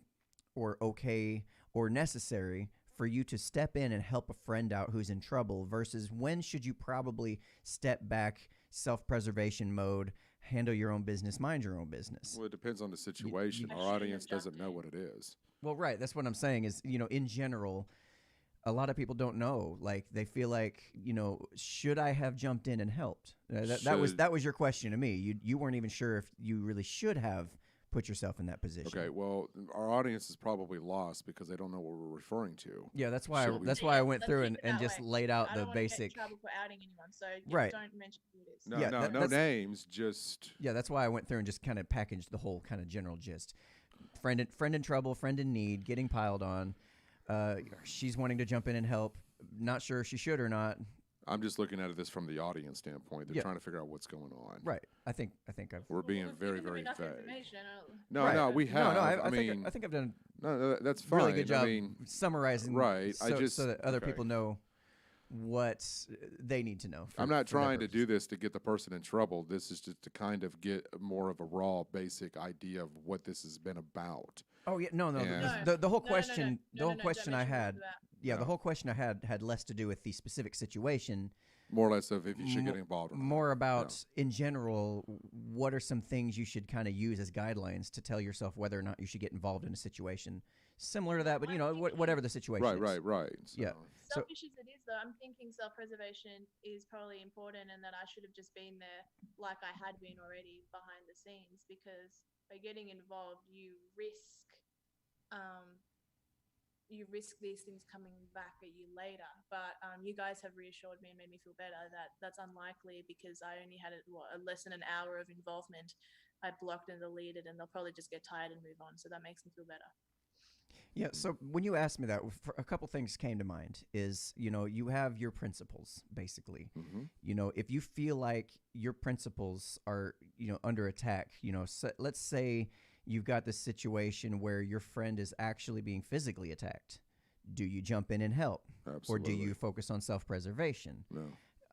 or okay or necessary for you to step in and help a friend out who's in trouble versus when should you probably step back, self-preservation mode, handle your own business, mind your own business? Well, it depends on the situation. Our audience doesn't know what it is. Well, right. That's what I'm saying is, in general, a lot of people don't know. Like they feel like, should I have jumped in and helped? That was your question to me. You weren't even sure if you really should have put yourself in that position. Okay, well, our audience is probably lost because they don't know what we're referring to. Yeah, that's why I went through and just laid out the basic. I don't want to get in trouble for outing anyone, so right. Don't mention who it is. No names, just. Yeah, that's why I went through and just kind of packaged the whole kind of general gist. Friend in trouble, friend in need, getting piled on. She's wanting to jump in and help. Not sure if she should or not. I'm just looking at this from the audience standpoint. They're trying to figure out what's going on. Right. I think we're being very, very vague. No, right. no, we have. No, I think I've done. No, that's fine. Really good job summarizing. Right. So that other people know what they need to know. I'm not trying to do this to get the person in trouble. This is just to kind of get more of a raw, basic idea of what this has been about. Oh yeah, no. The whole question, the whole question I had. Yeah, the whole question I had less to do with the specific situation. More or less of if you should get involved or not. More about, in general, what are some things you should kind of use as guidelines to tell yourself whether or not you should get involved in a situation similar to that, but, whatever the situation is. Right. So. Selfish as it is, though. I'm thinking self-preservation is probably important, and that I should have just been there like I had been already behind the scenes, because by getting involved, um, you risk these things coming back at you later. But you guys have reassured me and made me feel better that that's unlikely, because I only had less than an hour of involvement. I blocked and deleted, and they'll probably just get tired and move on. So that makes me feel better. Yeah, so when you asked me that, a couple things came to mind. Is, you have your principles, basically. If you feel like your principles are, under attack, so let's say you've got this situation where your friend is actually being physically attacked. Do you jump in and help? Absolutely. Or do you focus on self-preservation? No.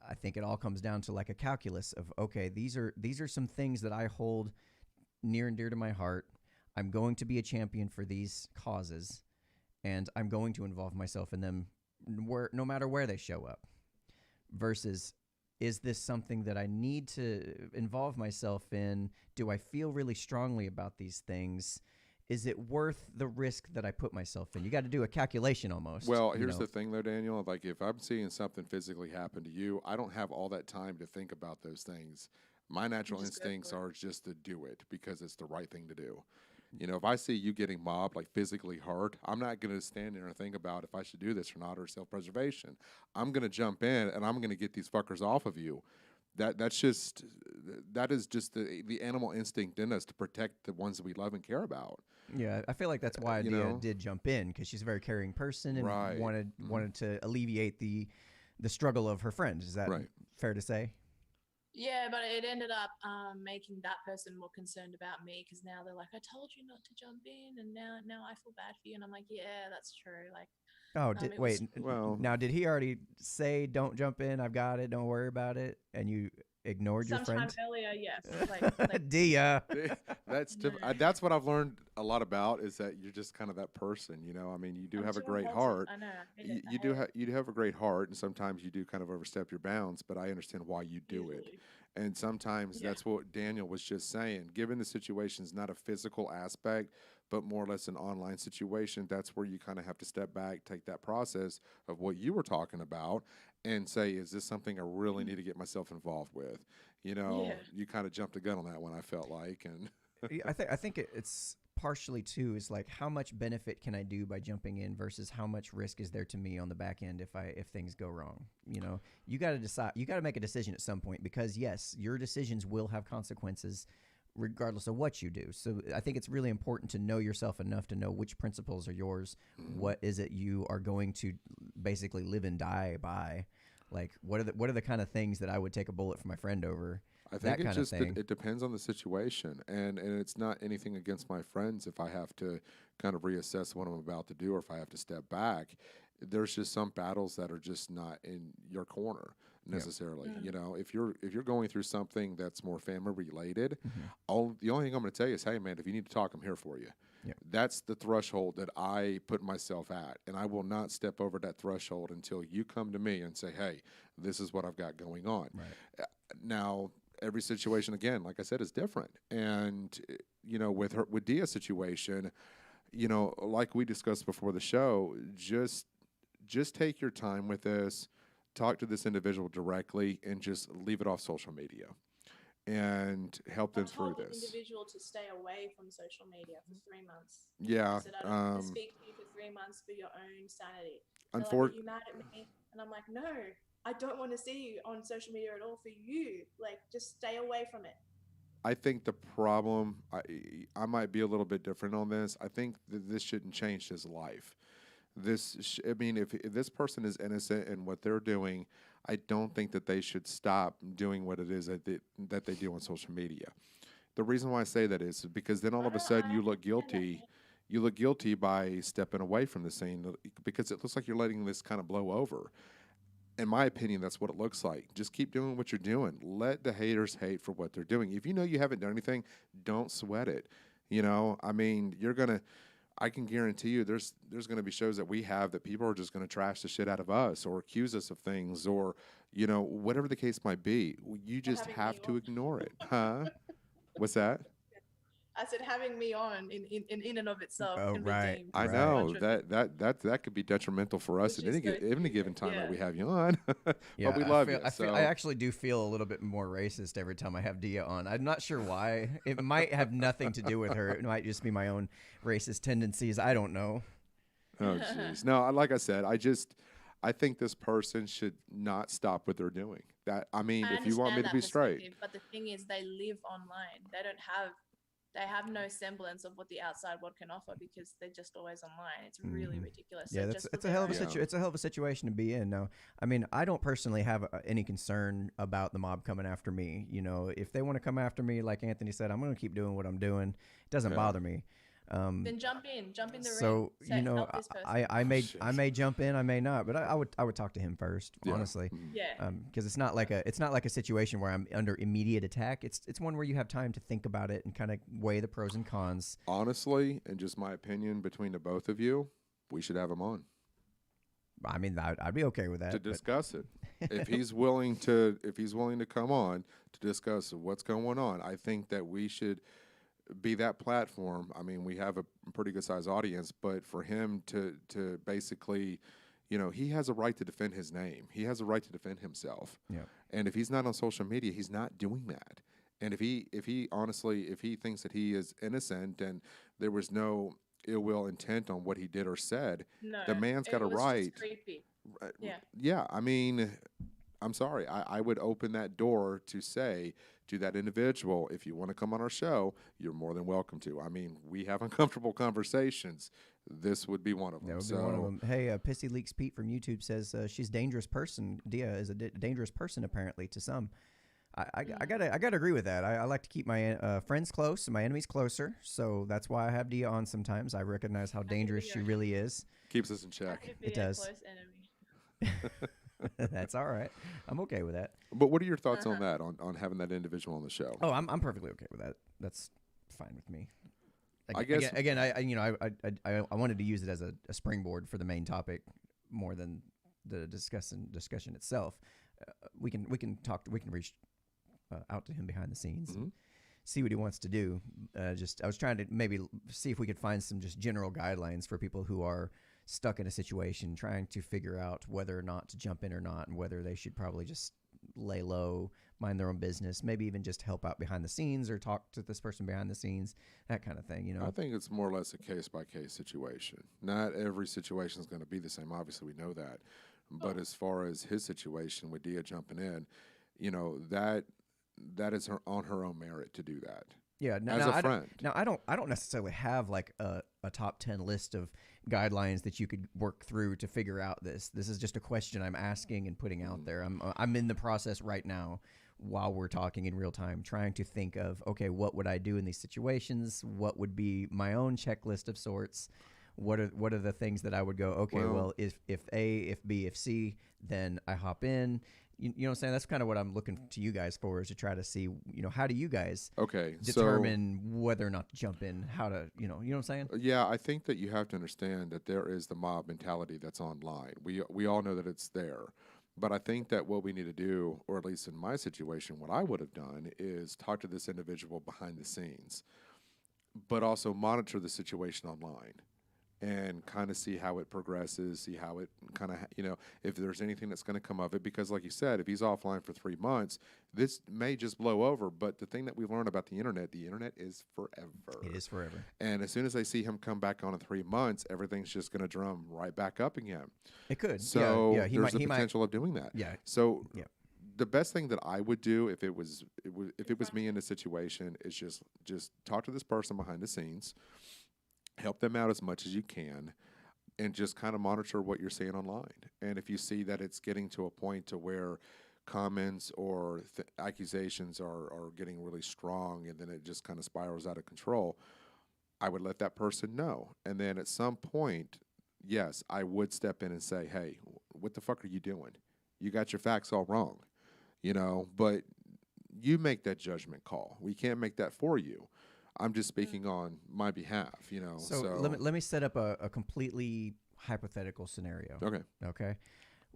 I think it all comes down to like a calculus of, okay, these are some things that I hold near and dear to my heart. I'm going to be a champion for these causes, and I'm going to involve myself in them no matter where they show up. Versus, is this something that I need to involve myself in? Do I feel really strongly about these things? Is it worth the risk that I put myself in? You got to do a calculation almost. Well, here's the thing, though, Daniel. Like, if I'm seeing something physically happen to you, I don't have all that time to think about those things. My natural instincts are just to do it because it's the right thing to do. If I see you getting mobbed, like physically hurt, I'm not going to stand there and think about if I should do this or not, or self-preservation. I'm going to jump in and I'm going to get these fuckers off of you. That is just the animal instinct in us to protect the ones that we love and care about. Yeah, I feel like that's why Dia did jump in, because she's a very caring person and wanted to alleviate the struggle of her friend. Is that fair to say? Yeah, but it ended up making that person more concerned about me, because now they're like, I told you not to jump in, and now I feel bad for you. And I'm like, yeah, that's true. Like, now did he already say don't jump in? I've got it. Don't worry about it. And you ignored your friend? Sometime earlier, yes. Like Dia. That's what I've learned a lot about, is that you're just kind of that person. I mean, you do have a great heart. I know. You do have a great heart, and sometimes you do kind of overstep your bounds. But I understand why you do it. And sometimes that's what Daniel was just saying. Given the situation is not a physical aspect, but more or less an online situation, that's where you kind of have to step back, take that process of what you were talking about, and say, is this something I really need to get myself involved with? You kind of jumped the gun on that one, I felt like. And I think it's partially too is like, how much benefit can I do by jumping in versus how much risk is there to me on the back end if things go wrong. You got to decide. You got to make a decision at some point, because yes, your decisions will have consequences regardless of what you do. So I think it's really important to know yourself enough to know which principles are yours. What is it you are going to basically live and die by? Like, what are the kind of things that I would take a bullet for my friend over? I think it depends on the situation, and it's not anything against my friends if I have to kind of reassess what I'm about to do, or if I have to step back. There's just some battles that are just not in your corner necessarily. If you're going through something that's more family related, the only thing I'm going to tell you is, hey man, if you need to talk, I'm here for you. That's the threshold that I put myself at, and I will not step over that threshold until you come to me and say, hey, this is what I've got going on. Now, every situation, again, like I said, is different. And, with Dia's situation, like we discussed before the show, just take your time with this, talk to this individual directly, and just leave it off social media and help them through this. Individual to stay away from social media for 3 months. Yeah. I said, I don't want to speak to you for 3 months for your own sanity. Like, are you mad at me? And I'm like, no, I don't want to see you on social media at all for you. Like, just stay away from it. I think the problem, I might be a little bit different on this. I think that this shouldn't change his life. If this person is innocent in what they're doing, I don't think that they should stop doing what it is that they do on social media. The reason why I say that is because then all of a sudden you look guilty. You look guilty by stepping away from the scene, because it looks like you're letting this kind of blow over. In my opinion, that's what it looks like. Just keep doing what you're doing. Let the haters hate for what they're doing. If you know you haven't done anything, don't sweat it. I can guarantee you there's going to be shows that we have that people are just going to trash the shit out of us or accuse us of things, or, whatever the case might be. You just have to ignore it. Huh? What's that? I said having me on in and of itself Oh, can be right. deemed I as Right. know controversial, that could be detrimental for us which at is so any given stupid. time that Yeah. we have you on. Yeah, But we love you. I So actually do feel a little bit more racist every time I have Dia on. I'm not sure why. It might have nothing to do with her. It might just be my own racist tendencies. I don't know. oh jeez. No, like I said, I think this person should not stop what they're doing. That I mean, I if you want me understand to that be straight, perspective, but the thing is, they live online. They have no semblance of what the outside world can offer because they're just always online. It's really ridiculous. Yeah, So that's just for it's a hell of a their own- Yeah. it's a hell of a situation to be in. No, I mean I don't personally have any concern about the mob coming after me. You know, if they want to come after me, like Anthony said, I'm going to keep doing what I'm doing. It doesn't Yeah. bother me. Then jump in the ring. So Say, you know, help this person. I may jump in, I may not, but I would talk to him first, Yeah. honestly, Yeah. because it's not like a situation where I'm under immediate attack. It's one where you have time to think about it and kind of weigh the pros and cons. honestly, and just my opinion between the both of you, we should have him on I mean, I'd be okay with that. to but- discuss it. If he's willing to come on to discuss what's going on, I think that we should be that platform. I mean, we have a pretty good sized audience, but for him to basically, you know, he has a right to defend his name. He has a right to defend himself. Yeah. And if he's not on social media, he's not doing that. And if he honestly, if he thinks that he is innocent and there was no ill will intent on what he did or said, No, the man's got it a was just right. creepy. Yeah. Yeah, I mean, I'm sorry. I would open that door to say to that individual, if you want to come on our show, you're more than welcome to. I mean, we have uncomfortable conversations. This would be one of them. That would so, be one of them. Hey, Pissy Leaks Pete from YouTube says she's a dangerous person. Dia is a dangerous person apparently to some. I gotta agree with that. I like to keep my friends close and my enemies closer. So that's why I have Dia on sometimes. I recognize how dangerous she really is. keeps us in I check. could be It a does. close enemy. That's all right. I'm okay with that. But what are your thoughts on that, on having that individual on the show? Oh, I'm perfectly okay with that. That's fine with me. I guess- again, I wanted to use it as a springboard for the main topic more than the discussion itself. We can reach out to him behind the scenes. And see what he wants to do. I was trying to maybe see if we could find some just general guidelines for people who are stuck in a situation, trying to figure out whether or not to jump in or not, and whether they should probably just lay low, mind their own business, maybe even just help out behind the scenes or talk to this person behind the scenes, that kind of thing. You know, I think it's more or less a case-by-case situation. Not every situation is going to be the same. Obviously, we know that. But as far as his situation with Dia jumping in, you know, that is on her own merit to do that. Yeah, As a friend. I don't necessarily have like a top 10 list of guidelines that you could work through to figure out this. This is just a question I'm asking and putting out there. I'm in the process right now while we're talking in real time, trying to think of, okay, what would I do in these situations? What would be my own checklist of sorts? What are the things that I would go, okay, well if A, if B, if C, then I hop in. You know what I'm saying? That's kind of what I'm looking to you guys for, is to try to see, you know, how do you guys determine whether or not to jump in, how to, you know what I'm saying? Yeah, I think that you have to understand that there is the mob mentality that's online. We all know that it's there. But I think that what we need to do, or at least in my situation, what I would have done is talk to this individual behind the scenes, but also monitor the situation online and kind of see how it progresses, see how it kind of, you know, if there's anything that's going to come of it. Because like you said, if he's offline for 3 months, this may just blow over. But the thing that we've learned about the internet is forever. It is forever. And as soon as they see him come back on in 3 months, everything's just going to drum right back up again. It could. So yeah, there's the potential of doing that. Yeah. So Yeah. the best thing that I would do if it was me in a situation is just talk to this person behind the scenes, help them out as much as you can, and just kind of monitor what you're seeing online. And if you see that it's getting to a point to where comments or accusations are getting really strong, and then it just kind of spirals out of control, I would let that person know. And then at some point, yes, I would step in and say, hey, what the fuck are you doing? You got your facts all wrong, you know, but you make that judgment call. We can't make that for you. I'm just speaking on my behalf, you know. So let me set up a completely hypothetical scenario. Okay.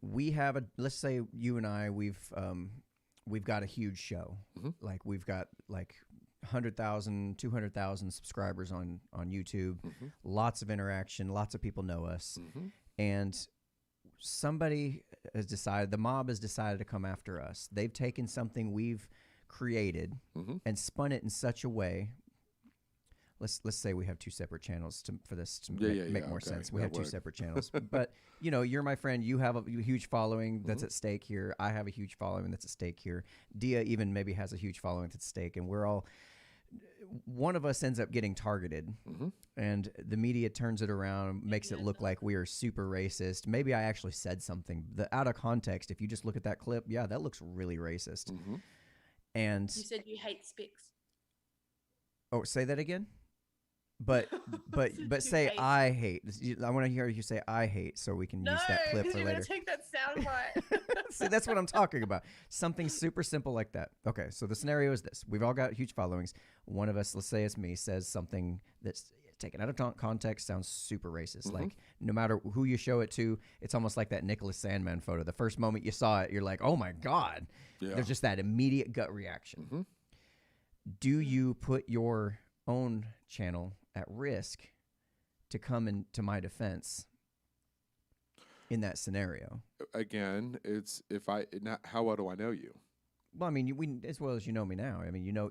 We have let's say you and I, we've got a huge show. Like we've got like 100,000, 200,000 subscribers on YouTube, lots of interaction, lots of people know us. And somebody has decided, the mob has decided to come after us. They've taken something we've created and spun it in such a way. Let's say we have two separate channels for this to make more sense. We have two separate channels. But, you know, you're my friend. You have a huge following that's at stake here. I have a huge following that's at stake here. Dia even maybe has a huge following that's at stake. And we're all, one of us ends up getting targeted. And the media turns it around, makes it look like we are super racist. Maybe I actually said something. Out of context, if you just look at that clip, yeah, that looks really racist. And you said you hate Spix. Oh, say that again? But say hate. I hate. I want to hear you say I hate, so we can use that clip for you're later. Gonna take that soundbite. See, that's what I'm talking about. Something super simple like that. Okay, so the scenario is this: we've all got huge followings. One of us, let's say it's me, says something that's taken out of context, sounds super racist. Like no matter who you show it to, it's almost like that Nicholas Sandman photo. The first moment you saw it, you're like, "Oh my god!" There's just that immediate gut reaction. Do you put your own channel at risk to come into my defense in that scenario? Again, it's how well do I know you? Well, I mean, we as well as you know me now. I mean, you know,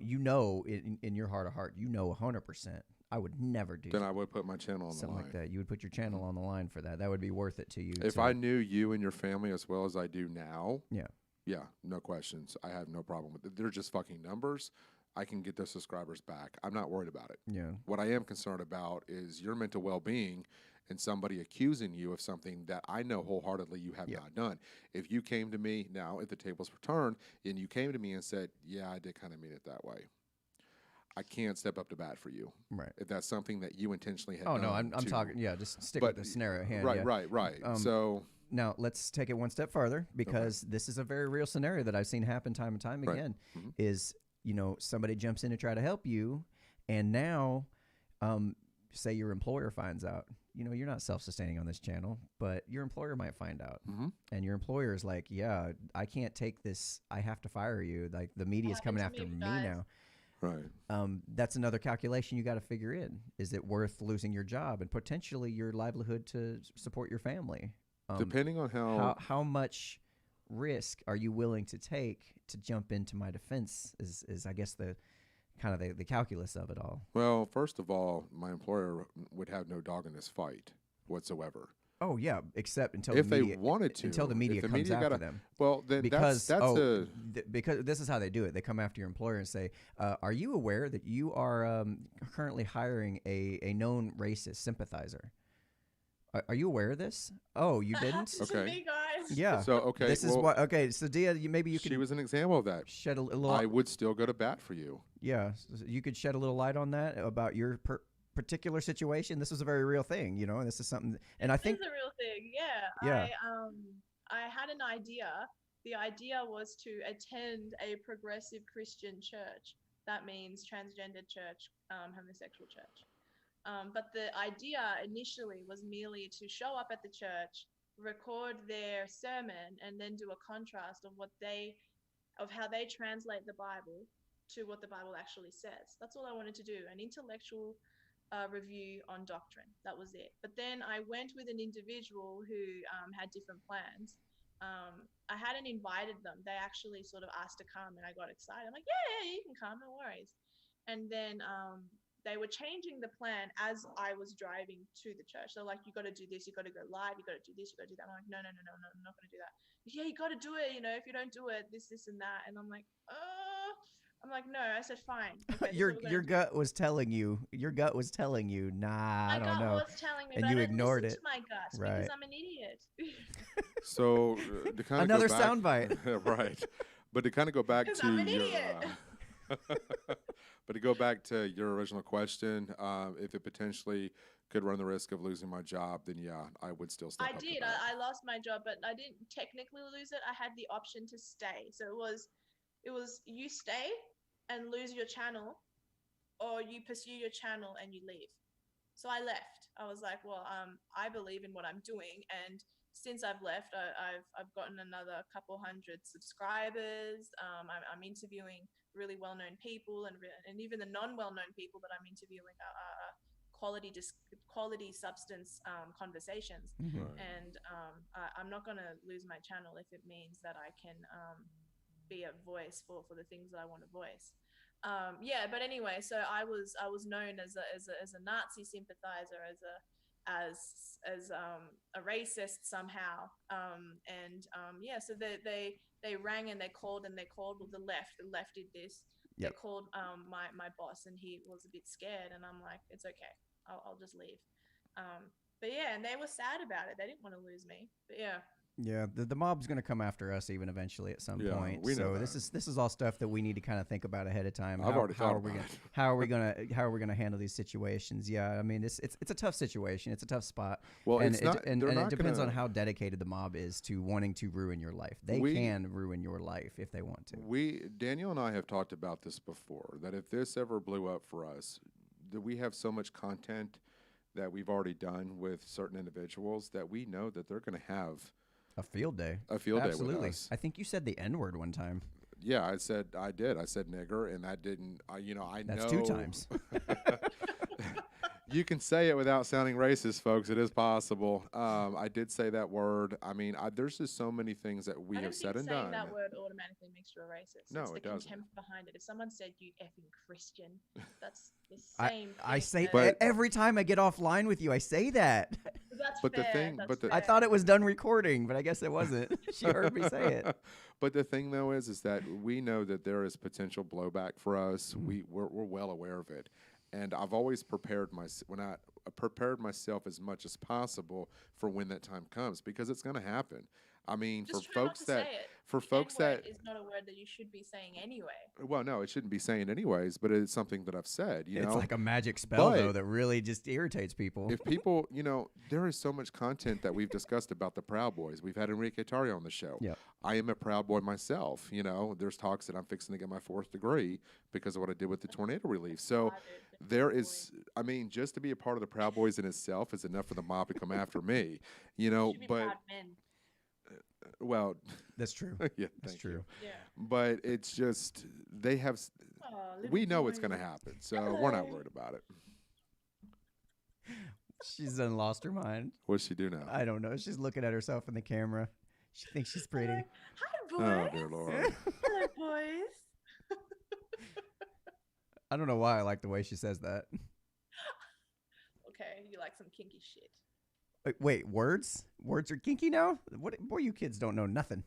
in your heart of heart, you know, 100%. I would never do. Then I would put my channel on something the line. like that. You would put your channel on the line for that. That would be worth it to you. If I knew you and your family as well as I do now, yeah, no questions. I have no problem with it. They're just fucking numbers. I can get those subscribers back. I'm not worried about it. Yeah. What I am concerned about is your mental well-being and somebody accusing you of something that I know wholeheartedly you have not done. If you came to me now at the tables were turned and you came to me and said, yeah, I did kind of mean it that way, I can't step up to bat for you. Right. If that's something that you intentionally had done. Oh, no, I'm talking, just stick with the scenario at hand. Right. So now let's take it one step farther because this is a very real scenario that I've seen happen time and time again is, you know, somebody jumps in to try to help you, and now, say your employer finds out, you know, you're not self-sustaining on this channel, but your employer might find out, and your employer is like, yeah, I can't take this. I have to fire you. Like the media is coming after me now. Right. That's another calculation you got to figure in. Is it worth losing your job and potentially your livelihood to support your family? Depending on how much risk are you willing to take to jump into my defense is I guess the kind of the calculus of it all. Well, first of all, my employer would have no dog in this fight whatsoever. Oh yeah, except until if they wanted to, until the media comes after them. Well, then because because this is how they do it. They come after your employer and say, "Are you aware that you are currently hiring a known racist sympathizer? Are you aware of this? Oh, you didn't? Okay. Me, guys. Yeah. So okay, this is what. Okay, so Dia, maybe you could. She was an example of that. Shed a little. I would still go to bat for you. Yeah, so you could shed a little light on that about your particular situation. This is a very real thing, you know, and this is something. And I think it's a real thing. Yeah. I had an idea. The idea was to attend a progressive Christian church. That means transgender church, homosexual church. But the idea initially was merely to show up at the church, record their sermon, and then do a contrast of how they translate the Bible to what the Bible actually says. That's all I wanted to do, an intellectual review on doctrine. That was it. But then I went with an individual who had different plans. I hadn't invited them. They actually sort of asked to come, and I got excited. I'm like, yeah, you can come, no worries. And then they were changing the plan as I was driving to the church. So like, you got to do this, you got to go live, you got to do this, you got to do that. I'm like, no, I'm not going to do that. Yeah, you got to do it. You know, if you don't do it, this, and that. And I'm like, no. I said, fine. Okay, your gut was telling you. Your gut was telling you, nah, I don't know. My gut was telling me, and but you I didn't ignored listen it. to my gut because I'm an idiot. So to kind of another go back, soundbite, right? But to kind of go back to I'm an idiot. But to go back to your original question, if it potentially could run the risk of losing my job, then yeah, I would still step up. I did. I lost my job, but I didn't technically lose it. I had the option to stay. So it was you stay and lose your channel, or you pursue your channel and you leave. So I left. I was like, well, I believe in what I'm doing, and since I've left, I've gotten another couple hundred subscribers. I'm interviewing really well-known people and even the non-well-known people that I'm interviewing are quality substance conversations. Mm-hmm. Right. And I'm not going to lose my channel if it means that I can be a voice for the things that I want to voice. But anyway, so I was known as a Nazi sympathizer, as a racist somehow. So they rang and they called well, the left did this. Yep. They called my boss, and he was a bit scared, and I'm like, it's okay, I'll just leave. And they were sad about it. They didn't want to lose me. But yeah. Yeah, the mob's going to come after us even eventually at some point. We know so that. this is all stuff that we need to kind of think about ahead of time. I've already thought about it. How are we gonna handle these situations? Yeah, I mean it's a tough situation. It's a tough spot. Well, and it depends on how dedicated the mob is to wanting to ruin your life. They can ruin your life if they want to. Daniel and I have talked about this before, that if this ever blew up for us, that we have so much content that we've already done with certain individuals that we know that they're going to have a field day. Absolutely. With us. I think you said the N-word one time. Yeah, I said nigger, and that didn't. That's 2 times. You can say it without sounding racist, folks. It is possible. I did say that word. I mean, there's just so many things that we have said and done. I don't think saying that word automatically makes you a racist. No, it's the it doesn't. contempt behind it. If someone said you effing Christian, that's the same. I say But- every time I get offline with you, I say that. That's But the fair. thing- That's but the- fair. I thought it was done recording, but I guess it wasn't. She heard me say it. But the thing, though, is that we know that there is potential blowback for us. We're well aware of it, and I've always prepared myself as much as possible for when that time comes, because it's going to happen. I mean, Just for try not folks to that say it. for The folks N-word that is not a word that you should be saying anyway. well, no, it shouldn't be saying anyways, but it's something that I've said. You It's know, like a magic spell, But though, that really just irritates people. if people, there is so much content that we've discussed about the Proud Boys. We've had Enrique Tarrio on the show. Yep. I am a Proud Boy myself. There's talks that I'm fixing to get my 4th degree because of what I did with the tornado relief. So there is, I mean, just to be a part of the Proud Boys in itself is enough for the mob to come after me. Should be But proud men. well, That's true. yeah, That's thank true. you. Yeah. But it's just they have. We know it's going to happen, so we're not worried about it. She's done lost her mind. What's she do now? I don't know. She's looking at herself in the camera. She thinks she's pretty. Hi, boys. Oh dear Lord. Hello, boys. I don't know why I like the way she says that. Okay, you like some kinky shit. Wait, words? Words are kinky now? What? Boy, you kids don't know nothing.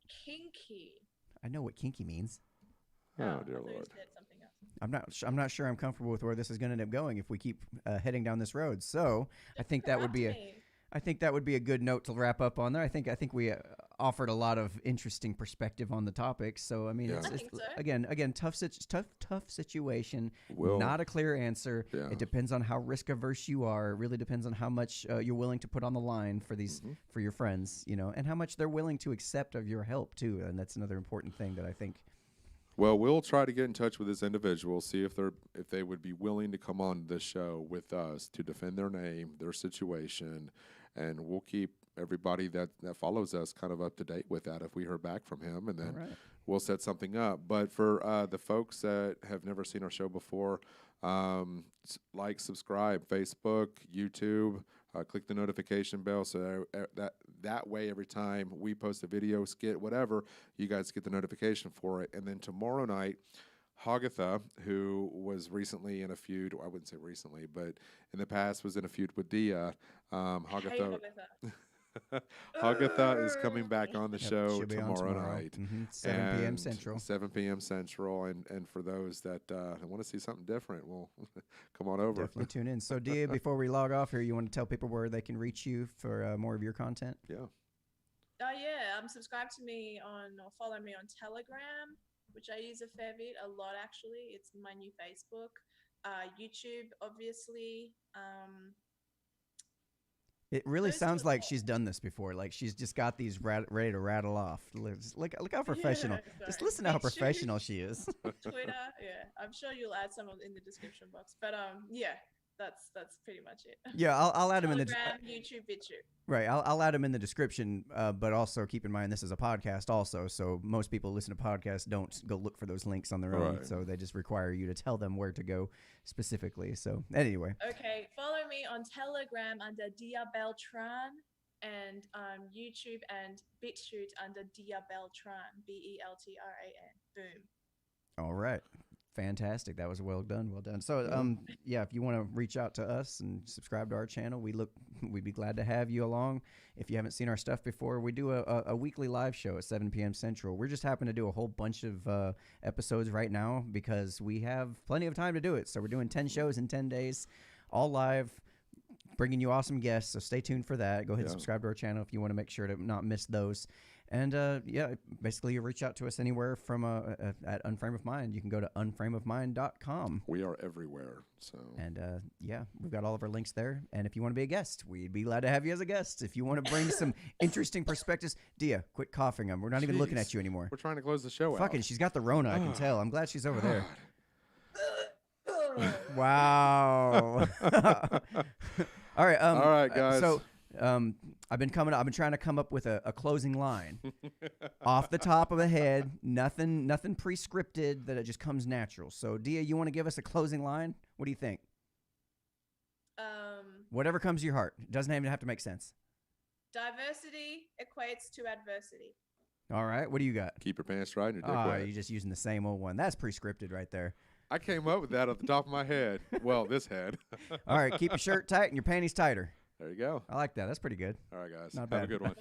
Kinky. I know what kinky means. Oh I dear thought you Lord. said something else. I'm not sure I'm comfortable with where this is going to end up going if we keep heading down this road. So I think that would be a good note to wrap up on there. I think we offered a lot of interesting perspective on the topic. So I mean, Yeah. it's, I think so. again tough situation. Well, Not a clear answer. Yeah. It depends on how risk averse you are. It really depends on how much you're willing to put on the line for these for your friends, and how much they're willing to accept of your help too. And that's another important thing that I think. Well, we'll try to get in touch with this individual, see if they would be willing to come on this show with us to defend their name, their situation, and we'll keep everybody that follows us kind of up to date with that if we heard back from him, and then we'll set something up. But for the folks that have never seen our show before, like, subscribe, Facebook, YouTube, click the notification bell so that way every time we post a video, skit, whatever, you guys get the notification for it. And then tomorrow night, Hagatha, who was recently in a feud, I wouldn't say recently, but in the past was in a feud with Dia, Hagatha is coming back on the show she'll be on tomorrow night. 7 p.m. And Central. 7 p.m. Central. And for those that want to see something different, well, come on over. Definitely tune in. So, Dia, before we log off here, you want to tell people where they can reach you for more of your content? Yeah. Subscribe to me or follow me on Telegram, which I use a fair bit, a lot actually. It's my new Facebook. YouTube, obviously. It really Those sounds two- like she's done this before. Like she's just got these ready to rattle off. Look how professional. Just sorry. listen to how YouTube. professional she is. Twitter, yeah. I'm sure you'll add some in the description box. But yeah, That's pretty much it. Yeah, I'll add them in the Telegram, YouTube, BitChute. right. I'll add them in the description. But also keep in mind this is a podcast, also. So most people listen to podcasts don't go look for those links on their own. Right. So they just require you to tell them where to go specifically. So anyway. Okay, follow me on Telegram under Dia Beltran, and YouTube and BitChute under Dia Beltran, Beltran. Boom. All right. Fantastic. That was well done. Well done. So, yeah, if you want to reach out to us and subscribe to our channel, we'd be glad to have you along. If you haven't seen our stuff before, we do a weekly live show at 7 p.m. Central. We're just happen to do a whole bunch of episodes right now because we have plenty of time to do it. So we're doing 10 shows in 10 days, all live, bringing you awesome guests. So stay tuned for that. Go ahead and subscribe to our channel if you want to make sure to not miss those. And yeah, basically you reach out to us anywhere from at Unframe of Mind. You can go to unframeofmind.com. We are everywhere. So and yeah, we've got all of our links there. And if you want to be a guest, we'd be glad to have you as a guest. If you want to bring some interesting perspectives, Dia, quit coughing. We're not even looking at you anymore. We're trying to close the show out. Fucking, she's got the Rona. I can tell. I'm glad she's over there. Wow. All right. All right, guys. So. I've been trying to come up with a closing line off the top of the head, nothing pre-scripted, that it just comes natural. So Dia, you want to give us a closing line? What do you think? Whatever comes to your heart. It doesn't even have to make sense. Diversity equates to adversity. All right. What do you got? Keep your pants right and your dick wet. You're just using the same old one. That's pre-scripted right there. I came up with that off the top of my head. Well, this head. All right. Keep your shirt tight and your panties tighter. There you go. I like that. That's pretty good. All right, guys. Not Have bad. a good one.